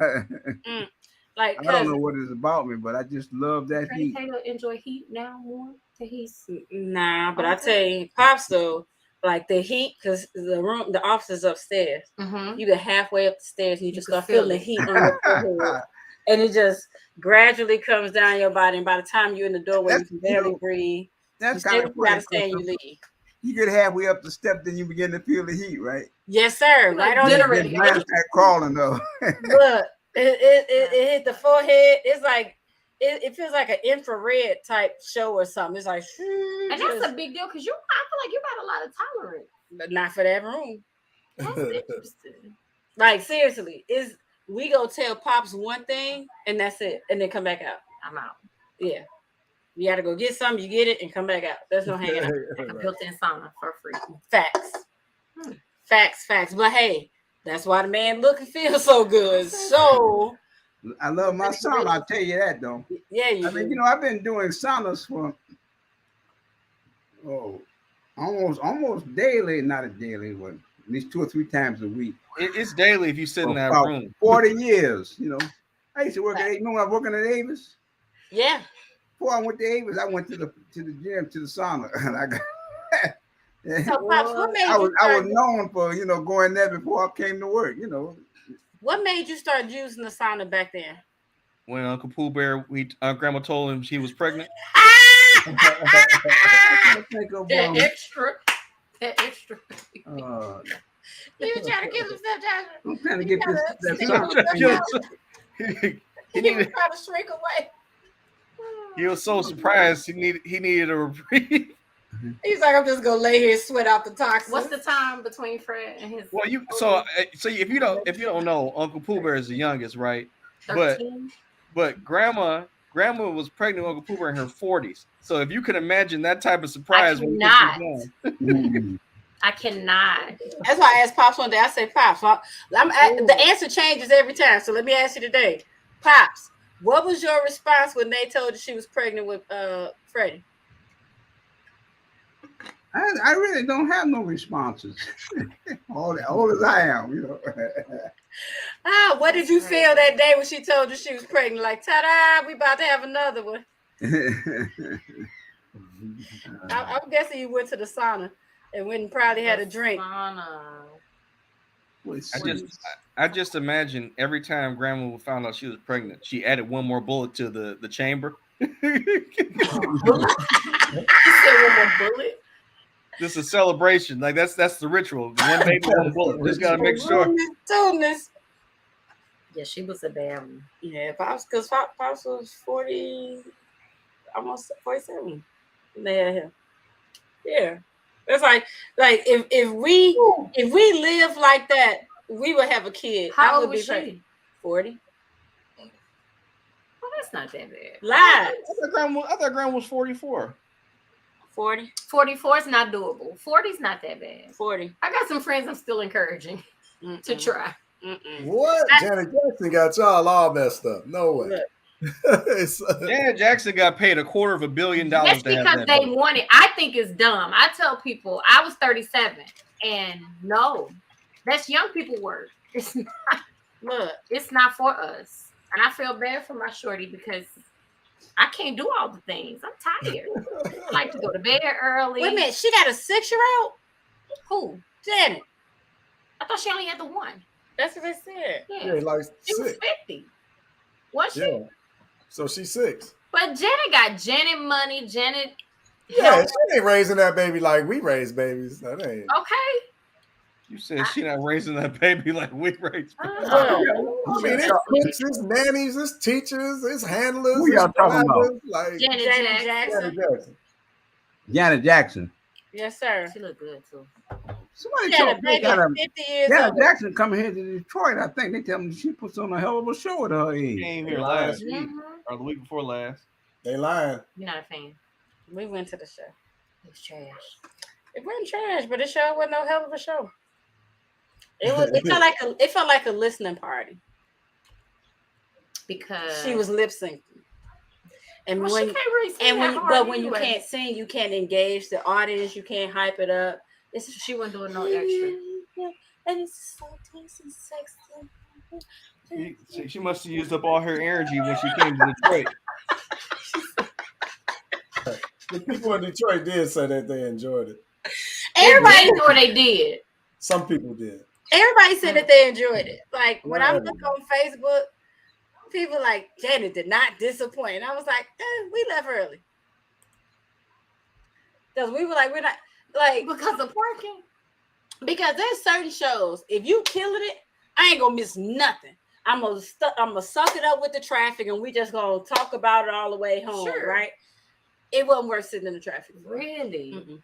Speaker 2: Like
Speaker 1: I don't know what it's about me, but I just love that heat.
Speaker 5: Taylor enjoy heat now more than he's.
Speaker 2: Nah, but I tell you, Pops though. Like the heat, because the office is upstairs. You get halfway up the stairs and you just start feeling the heat on your forehead. And it just gradually comes down your body. And by the time you're in the doorway, you can barely breathe.
Speaker 1: That's kind of
Speaker 2: funny. You leave.
Speaker 1: You get halfway up the step, then you begin to feel the heat, right?
Speaker 2: Yes, sir. Right on the
Speaker 1: radio. That crawling though.
Speaker 2: Look, it hit the forehead. It's like it feels like an infrared type show or something. It's like,
Speaker 5: and that's a big deal because I feel like you got a lot of tolerance,
Speaker 2: but not for that room.
Speaker 5: That's interesting.
Speaker 2: Like seriously, we go tell Pops one thing and that's it, and then come back out.
Speaker 5: I'm out.
Speaker 2: Yeah. You gotta go get something, you get it, and come back out. There's no hanging out.
Speaker 5: Like a built-in sauna for free.
Speaker 2: Facts. Facts. But hey, that's why the man look and feel so good. So
Speaker 1: I love my sauna. I'll tell you that though.
Speaker 2: Yeah,
Speaker 1: I mean, I've been doing saunas for almost daily, not a daily, but at least 2 or 3 times a week.
Speaker 4: It's daily if you sit in that room.
Speaker 1: 40 years, I used to work at. You know when I was working at Avis?
Speaker 2: Yeah.
Speaker 1: Before I went to Avis, I went to the gym, to the sauna, and I got.
Speaker 2: So, Pops, what made
Speaker 1: I was known for going there before I came to work.
Speaker 2: What made you start using the sauna back then?
Speaker 4: When Uncle Pooh Bear, Grandma told him she was pregnant.
Speaker 5: That extra.
Speaker 2: You trying to get himself down?
Speaker 1: I'm trying to get this.
Speaker 2: He was trying to shrink away.
Speaker 4: He was so surprised he needed a reprieve.
Speaker 2: He's like, I'm just gonna lay here and sweat out the toxins.
Speaker 5: What's the time between Fred and his?
Speaker 4: Well, so if you don't know, Uncle Pooh Bear is the youngest, right?
Speaker 5: 13?
Speaker 4: But Grandma was pregnant with Uncle Pooh Bear in her 40s. So if you can imagine that type of surprise,
Speaker 5: I cannot.
Speaker 2: That's why I asked Pops one day. I say, Pops, the answer changes every time. So let me ask you today, Pops, what was your response when they told you she was pregnant with Freddie?
Speaker 1: I really don't have no responses. Old as I am,
Speaker 2: What did you feel that day when she told you she was pregnant? Like, ta-da, we about to have another one. I'm guessing you went to the sauna and went and probably had a drink.
Speaker 4: I just imagine every time Grandma found out she was pregnant, she added one more bullet to the chamber.
Speaker 5: You said one more bullet?
Speaker 4: This is a celebration. Like that's the ritual. One baby, one bullet. Just gotta make sure.
Speaker 5: Yeah, she was a bad one.
Speaker 2: Yeah, Pops was 40, almost 47. They had him. Yeah, it's like if we live like that, we would have a kid.
Speaker 5: How old was she?
Speaker 2: 40.
Speaker 5: Well, that's not that bad.
Speaker 2: Lies.
Speaker 4: I thought Grandma was 44.
Speaker 2: 40.
Speaker 5: 44 is not doable. 40 is not that bad.
Speaker 2: 40.
Speaker 5: I got some friends I'm still encouraging to try.
Speaker 6: What? Janet Jackson got y'all all messed up. No way.
Speaker 4: Janet Jackson got paid $250 million.
Speaker 5: That's because they want it. I think it's dumb. I tell people I was 37, and no, that's young people work. It's not. Look, it's not for us, and I feel bad for my shorty because I can't do all the things. I'm tired. I like to go to bed early.
Speaker 2: Wait a minute, she got a 6-year-old?
Speaker 5: Who?
Speaker 2: Janet.
Speaker 5: I thought she only had the one.
Speaker 2: That's what they said.
Speaker 5: Yeah,
Speaker 6: like
Speaker 5: she was 50. Was she?
Speaker 6: Yeah. So she's 6.
Speaker 5: But Janet got Janet money. Janet.
Speaker 6: Yeah, she ain't raising that baby like we raise babies. That ain't.
Speaker 5: Okay.
Speaker 4: You said she not raising that baby like we raised.
Speaker 6: I mean, it's cooks, it's nannies, it's teachers, it's handlers.
Speaker 1: Who y'all talking about?
Speaker 6: Like
Speaker 5: Janet Jackson.
Speaker 1: Janet Jackson.
Speaker 2: Yes, sir.
Speaker 5: She look good too.
Speaker 1: Somebody
Speaker 2: Janet
Speaker 1: told me
Speaker 2: Jackson, 50 years
Speaker 1: Janet
Speaker 2: old.
Speaker 1: Jackson coming here to Detroit. I think they tell me she puts on a hell of a show at her age.
Speaker 4: She came here last week or the week before last.
Speaker 6: They lying.
Speaker 5: You're not a fan.
Speaker 2: We went to the show.
Speaker 5: It was trash.
Speaker 2: It wasn't trash, but the show wasn't no hell of a show. It felt like a listening party
Speaker 5: because
Speaker 2: she was lip syncing. And
Speaker 5: well, when
Speaker 2: you can't sing, you can't engage the audience. You can't hype it up.
Speaker 5: She wasn't doing no extra.
Speaker 2: And it's so tasty, sexy.
Speaker 4: She must have used up all her energy when she came to Detroit.
Speaker 6: The people in Detroit did say that they enjoyed it.
Speaker 2: Everybody
Speaker 5: knew what they did.
Speaker 6: Some people did.
Speaker 2: Everybody said that they enjoyed it. Like when I look on Facebook, people like Janet did not disappoint. And I was like, we left early. Because we were like, we're not like
Speaker 5: because of parking.
Speaker 2: Because there's certain shows, if you killing it, I ain't gonna miss nothing. I'm gonna suck it up with the traffic, and we just gonna talk about it all the way home, right? It wasn't worth sitting in the traffic.
Speaker 5: Really?
Speaker 2: Mm-mm.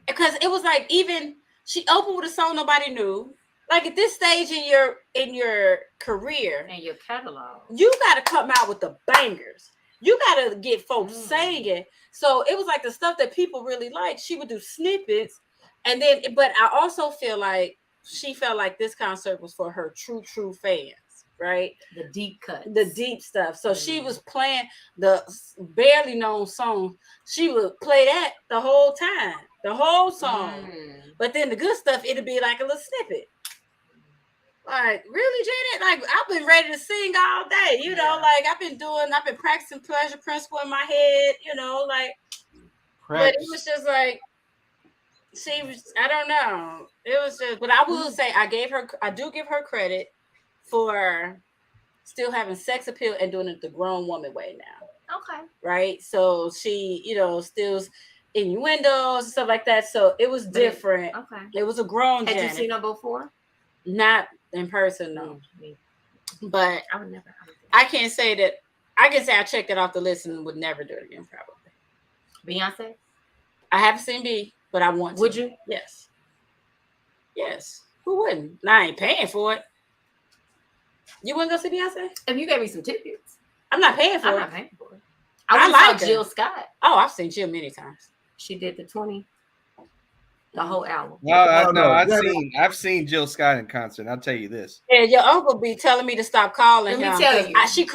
Speaker 2: Because it was like even she opened with a song nobody knew. like at this stage in your career
Speaker 5: and your catalog,
Speaker 2: you got to come out with the bangers. You got to get folks singing. So it was like the stuff that people really liked. She would do snippets, and then, but I also feel like she felt like this concert was for her true fans. Right,
Speaker 5: the deep cut,
Speaker 2: the deep stuff. So she was playing the barely known song. She would play that the whole time, the whole song. But then the good stuff, it'd be like a little snippet. Like, really, Janet? Like, I've been ready to sing all day. You know, like I've been practicing Pleasure Principle in my head. You know, like, but it was just like she was. I don't know. It was just, but I will say I do give her credit for still having sex appeal and doing it the grown woman way now.
Speaker 5: Okay.
Speaker 2: Right? So she, still innuendos and stuff like that. So it was different.
Speaker 5: Okay.
Speaker 2: It was a grown
Speaker 5: Had
Speaker 2: Janet.
Speaker 5: you seen her before?
Speaker 2: Not in person, no. But
Speaker 5: I would never.
Speaker 2: I can't say that. I can say I checked it off the list and would never do it again, probably.
Speaker 5: Beyonce?
Speaker 2: I haven't seen B, but I want to.
Speaker 5: Would you?
Speaker 2: Yes. Yes. Who wouldn't? I ain't paying for it. You wouldn't go see Beyonce?
Speaker 5: If you gave me some tickets.
Speaker 2: I'm not paying for it.
Speaker 5: I'm not paying for it. I like Jill Scott.
Speaker 2: Oh, I've seen Jill many times.
Speaker 5: She did the 20. The whole album.
Speaker 4: I've seen Jill Scott in concert. I'll tell you this.
Speaker 2: Yeah, your uncle be telling me to stop calling him.
Speaker 5: Let me tell you.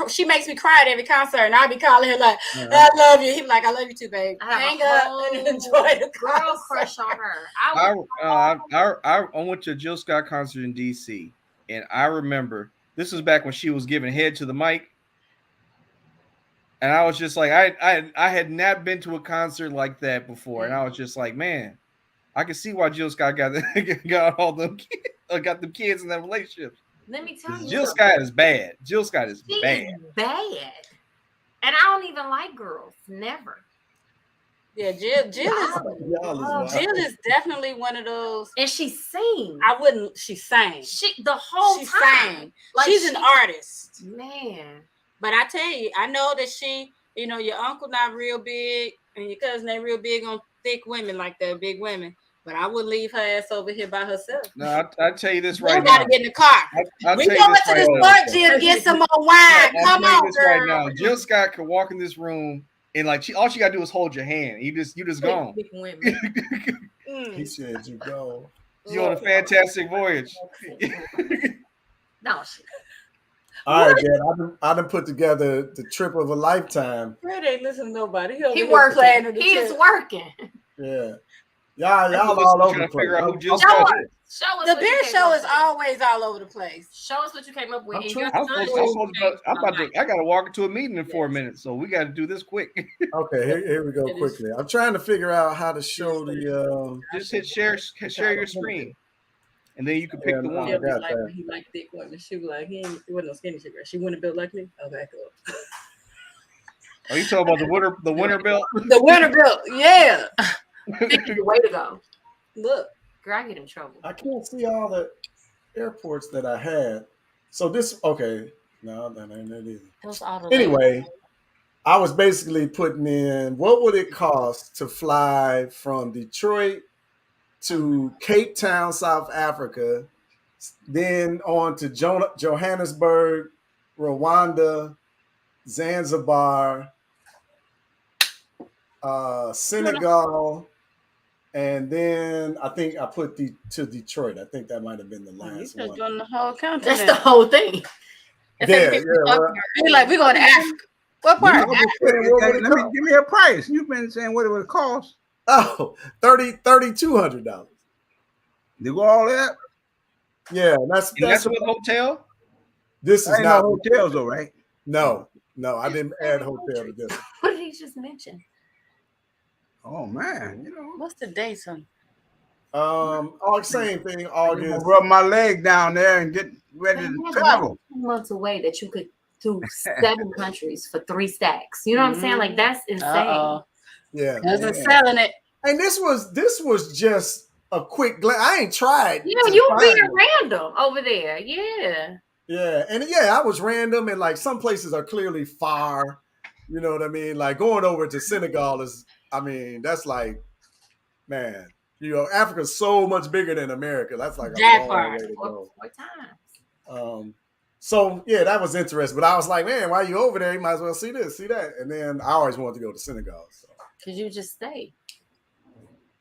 Speaker 2: She makes me cry at every concert, and I be calling her like, I love you. He be like, I love you too, babe.
Speaker 5: Hang
Speaker 2: up and enjoy the
Speaker 5: girl crush on her.
Speaker 4: I went to a Jill Scott concert in DC, and I remember this was back when she was giving head to the mic. And I was just like, I had not been to a concert like that before. And I was just like, man, I can see why Jill Scott got all them got them kids in that relationship.
Speaker 5: Let me tell you,
Speaker 4: Jill Scott is bad. Jill Scott is bad.
Speaker 5: Bad. And I don't even like girls. Never.
Speaker 2: Yeah, Jill is definitely one of those.
Speaker 5: And she sings.
Speaker 2: She sang.
Speaker 5: The whole time.
Speaker 2: Sang. Like she's an artist.
Speaker 5: Man.
Speaker 2: But I tell you, I know that your uncle not real big and your cousin ain't real big on thick women like that, big women. But I wouldn't leave her ass over here by herself.
Speaker 4: No, I'll tell you this right now.
Speaker 2: We gotta get in the car. We go into the store, Jill, to get some more wine. Come on, girl.
Speaker 4: Right now. Jill Scott could walk in this room and all she gotta do is hold your hand. You just gone.
Speaker 6: He said you go.
Speaker 4: You on a fantastic voyage.
Speaker 5: No.
Speaker 6: All right, Dad. I done put together the trip of a lifetime.
Speaker 2: Fred ain't listen to nobody.
Speaker 5: He working. He is working.
Speaker 6: Yeah. Y'all all over the place.
Speaker 5: Show us.
Speaker 2: The beer show is always all over the place.
Speaker 5: Show us what you came up with.
Speaker 4: I gotta walk into a meeting in 4 minutes, so we got to do this quick.
Speaker 6: Okay, here we go quickly. I'm trying to figure out how to show the.
Speaker 4: Just hit share your screen, and then you can pick the one.
Speaker 2: He liked thick women. She was like, he wasn't no skinny chick. She wouldn't have built like me. Oh, back up.
Speaker 4: Are you talking about the winter belt?
Speaker 2: The winter belt, yeah.
Speaker 5: Way to go.
Speaker 2: Look.
Speaker 5: Girl, I get in trouble.
Speaker 6: I can't see all the airports that I had. So okay. No, that ain't it either. Anyway, I was basically putting in what would it cost to fly from Detroit to Cape Town, South Africa, then on to Johannesburg, Rwanda, Zanzibar, Senegal, and then I think I put to Detroit. I think that might have been the last one.
Speaker 2: Doing the whole continent.
Speaker 5: That's the whole thing.
Speaker 2: We're like, we're going to Africa. What part?
Speaker 1: Give me a price. You've been saying what it would cost.
Speaker 6: Oh, $3,200.
Speaker 1: You go all that?
Speaker 6: Yeah, that's
Speaker 4: with hotel.
Speaker 6: This is not
Speaker 1: no hotels, though, right?
Speaker 6: No, I didn't add hotel to this.
Speaker 5: What did he just mention?
Speaker 1: Oh man,
Speaker 2: what's the date on?
Speaker 6: Same thing. August.
Speaker 1: Rub my leg down there and get ready to travel.
Speaker 5: 2 months away that you could do 7 countries for 3 stacks. You know what I'm saying? Like that's insane.
Speaker 6: Yeah,
Speaker 2: wasn't selling it.
Speaker 6: And this was just a quick glance. I ain't tried.
Speaker 5: Yeah, you being random over there. Yeah.
Speaker 6: Yeah, and I was random, and like some places are clearly far. You know what I mean? Like going over to Senegal is. I mean, that's like, man, You know, Africa's so much bigger than America. That's like a
Speaker 2: That
Speaker 6: long way
Speaker 2: part.
Speaker 6: to go.
Speaker 5: 4 times.
Speaker 6: So yeah, that was interesting. But I was like, man, while you over there, you might as well see this, see that. And then I always wanted to go to Senegal. So.
Speaker 5: Cause you just stay.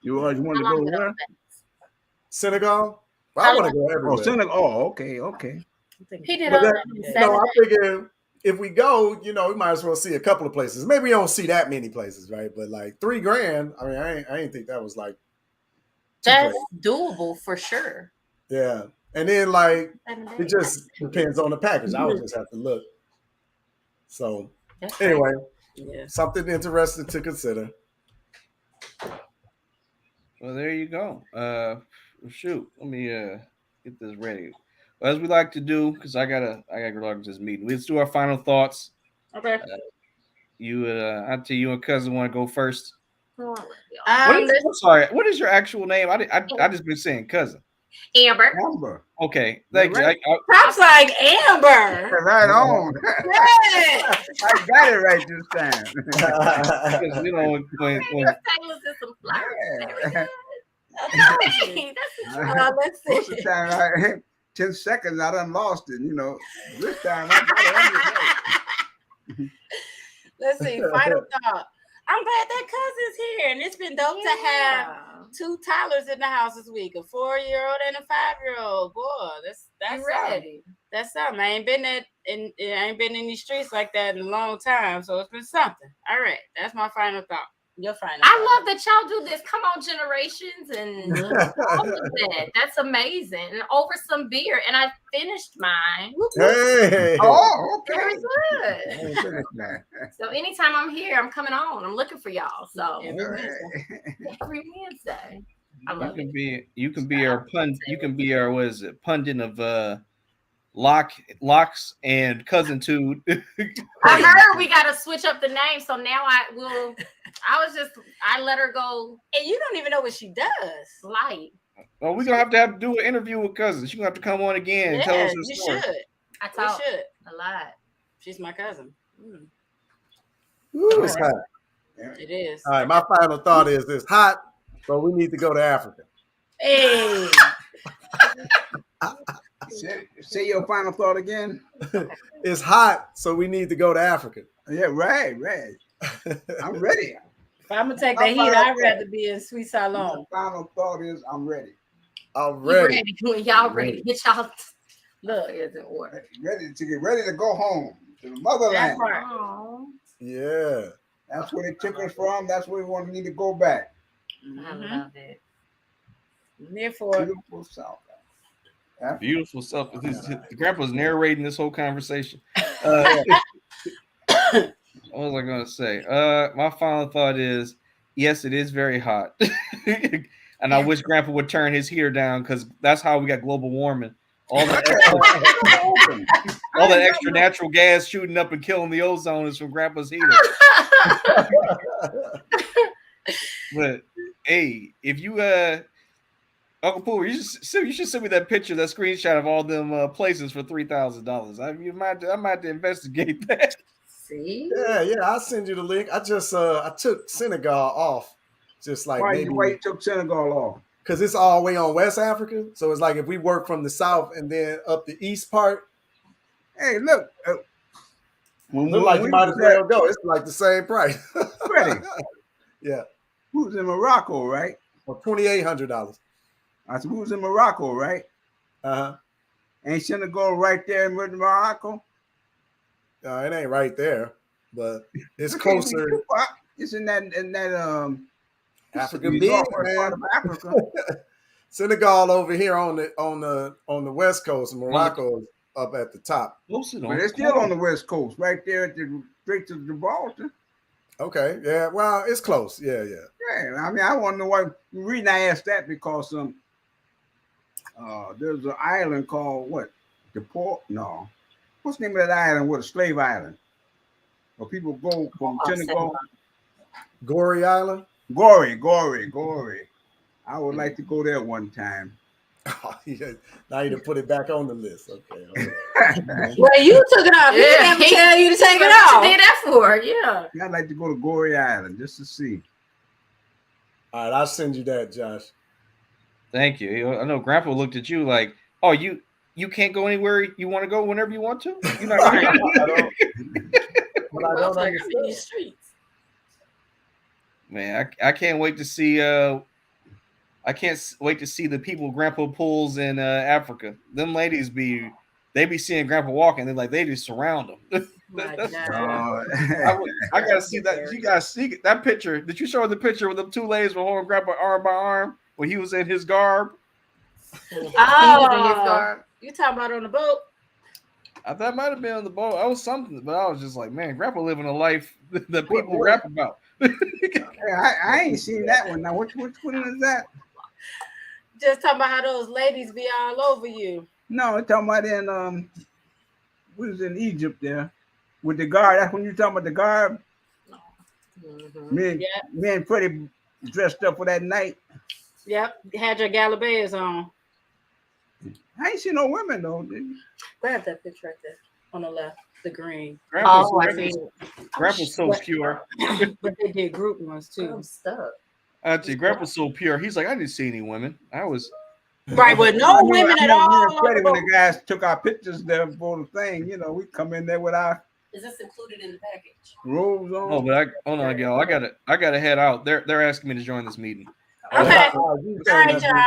Speaker 1: You always wanted to go where?
Speaker 6: Senegal? Well, I want to go everywhere.
Speaker 1: Oh, Senegal. Oh, okay.
Speaker 5: He did
Speaker 6: But
Speaker 5: all
Speaker 6: that, you know, I figure if we go, you know, we might as well see a couple of places. Maybe we don't see that many places, right? But like $3,000. I mean, I ain't think that was like
Speaker 5: that's doable for sure.
Speaker 6: Yeah. And then like it just depends on the package. I would just have to look. So anyway, something interesting to consider.
Speaker 4: Well, there you go. Shoot, let me get this ready. Well, as we like to do, because I gotta go to this meeting. Let's do our final thoughts.
Speaker 2: Okay.
Speaker 4: Auntie, you and cousin want to go first?
Speaker 2: I'm
Speaker 4: sorry. What is your actual name? I just been saying cousin.
Speaker 5: Amber.
Speaker 4: Okay, thank you.
Speaker 2: Pop's like Amber.
Speaker 1: Right on.
Speaker 2: Yeah.
Speaker 1: I got it right this time.
Speaker 4: Because, you know, when
Speaker 2: Let's
Speaker 1: Most
Speaker 2: see.
Speaker 1: of the time, 10 seconds, I done lost it. You know, this time I got it.
Speaker 2: Let's see. Final thought. I'm glad that cousin's here, and it's been dope to have 2 Tylers in the house this week, a 4-year-old and a 5-year-old. Boy, that's ready. That's something. I ain't been in these streets like that in a long time, so it's been something. All right, that's my final thought. Your final.
Speaker 5: I love that y'all do this. Come on, generations, and all of that. That's amazing. And over some beer, and I finished mine.
Speaker 6: Hey.
Speaker 1: Oh, okay.
Speaker 5: Very good. So anytime I'm here, I'm coming on. I'm looking for y'all. So every Wednesday. I love it.
Speaker 4: You can be our what is it? Pundit of Locks and Cousin Tude.
Speaker 5: I heard we got to switch up the name, so now I let her go.
Speaker 2: And you don't even know what she does.
Speaker 5: Light.
Speaker 4: Well, we're gonna have to do an interview with cousin. She's gonna have to come on again and tell us her story.
Speaker 2: You should.
Speaker 5: I talk a lot.
Speaker 2: She's my cousin.
Speaker 6: Ooh, it's hot.
Speaker 2: It is.
Speaker 6: All right, my final thought is it's hot, so we need to go to Africa.
Speaker 2: Hey.
Speaker 1: Say your final thought again.
Speaker 6: It's hot, so we need to go to Africa.
Speaker 1: Yeah, right. I'm ready.
Speaker 2: If I'm gonna take the heat, I'd rather be in Sweet Salon.
Speaker 1: My final thought is I'm ready.
Speaker 6: I'm ready.
Speaker 5: Y'all ready? Get y'all
Speaker 2: look.
Speaker 1: Ready to go home to the motherland.
Speaker 6: Yeah.
Speaker 1: That's where they took us from. That's where we need to go back.
Speaker 5: I love it.
Speaker 2: Therefore,
Speaker 1: beautiful South.
Speaker 4: Beautiful stuff. The grandpa's narrating this whole conversation. What was I going to say? My final thought is, yes, it is very hot. And I wish grandpa would turn his heater down because that's how we got global warming. All that extra natural gas shooting up and killing the ozone is from grandpa's heater. But, hey, if you... Uncle Pooh, you should send me that picture, that screenshot of all them places for $3,000. I might have to investigate that.
Speaker 2: See?
Speaker 6: Yeah, I'll send you the link. I just I took Senegal off, just like
Speaker 1: why you took Senegal off?
Speaker 6: Because it's all the way on West Africa, so it's like if we work from the south and then up the east part.
Speaker 1: Hey, look,
Speaker 6: look like you might as well go. It's like the same price.
Speaker 1: Ready?
Speaker 6: Yeah.
Speaker 1: Who's in Morocco, right?
Speaker 6: For $2,800.
Speaker 1: I said, who's in Morocco, right? Ain't Senegal right there in Morocco?
Speaker 6: It ain't right there, but it's closer.
Speaker 1: It's in that
Speaker 6: Africa big, man.
Speaker 1: Africa.
Speaker 6: Senegal over here on the West Coast, and Morocco is up at the top.
Speaker 1: But it's still on the West Coast, right there at the Straits of Gibraltar.
Speaker 6: Okay, yeah. Well, it's close. Yeah.
Speaker 1: Yeah, I mean, I want to know why. The reason I asked that because there's an island called what? No. What's the name of that island? What, a slave island? Where people go from Senegal.
Speaker 6: Gory Island?
Speaker 1: Gory. I would like to go there one time.
Speaker 6: Now you to put it back on the list. Okay.
Speaker 2: Well, you took it off. He didn't tell you to take it off.
Speaker 5: What you did that for? Yeah.
Speaker 1: I'd like to go to Gory Island just to see.
Speaker 6: All right, I'll send you that, Josh.
Speaker 4: Thank you. I know Grandpa looked at you like, oh, you can't go anywhere you want to go whenever you want to. You're not going to.
Speaker 6: I don't understand.
Speaker 2: These streets.
Speaker 4: Man, I can't wait to see. I can't wait to see the people Grandpa pulls in Africa. Them ladies be seeing Grandpa walking. They're like they just surround him.
Speaker 2: My God.
Speaker 4: I gotta see that. You gotta see that picture. Did you show the picture with the two ladies were holding Grandpa arm by arm when he was in his garb?
Speaker 2: Oh, you talking about on the boat?
Speaker 4: I thought it might have been on the boat. I was something, but I was just like, man, Grandpa living a life that people rap about.
Speaker 1: I ain't seen that one. Now, which one is that?
Speaker 2: Just talking about how those ladies be all over you.
Speaker 1: No, I'm talking about in we was in Egypt there with the guard. That's when you talking about the guard.
Speaker 2: Mm-hmm.
Speaker 1: Me and Freddie dressed up for that night.
Speaker 2: Yep, had your galabeas on.
Speaker 1: I ain't seen no women though. Did you?
Speaker 2: Grab that picture right there on the left, the green.
Speaker 4: Grandpa's so pure.
Speaker 2: But they did group ones too.
Speaker 5: I'm stuck.
Speaker 4: Actually, Grandpa's so pure. He's like, I didn't see any women. I was
Speaker 2: right with no women at all.
Speaker 1: Me and Freddie, when the guys took our pictures there for the thing, we come in there with our.
Speaker 5: Is this included in the package?
Speaker 1: Robes on.
Speaker 4: Oh, but hold on, y'all. I gotta head out. They're asking me to join this meeting.
Speaker 2: Okay. All right, y'all.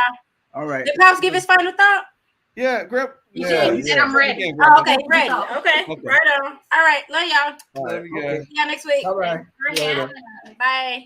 Speaker 1: All right.
Speaker 2: Did Pops give his final thought?
Speaker 4: Yeah, Grandpa.
Speaker 5: You said I'm ready.
Speaker 2: Oh, okay, ready. Okay, right on. All right, love y'all.
Speaker 4: Love you guys.
Speaker 2: See y'all next week.
Speaker 1: All right.
Speaker 2: Bye.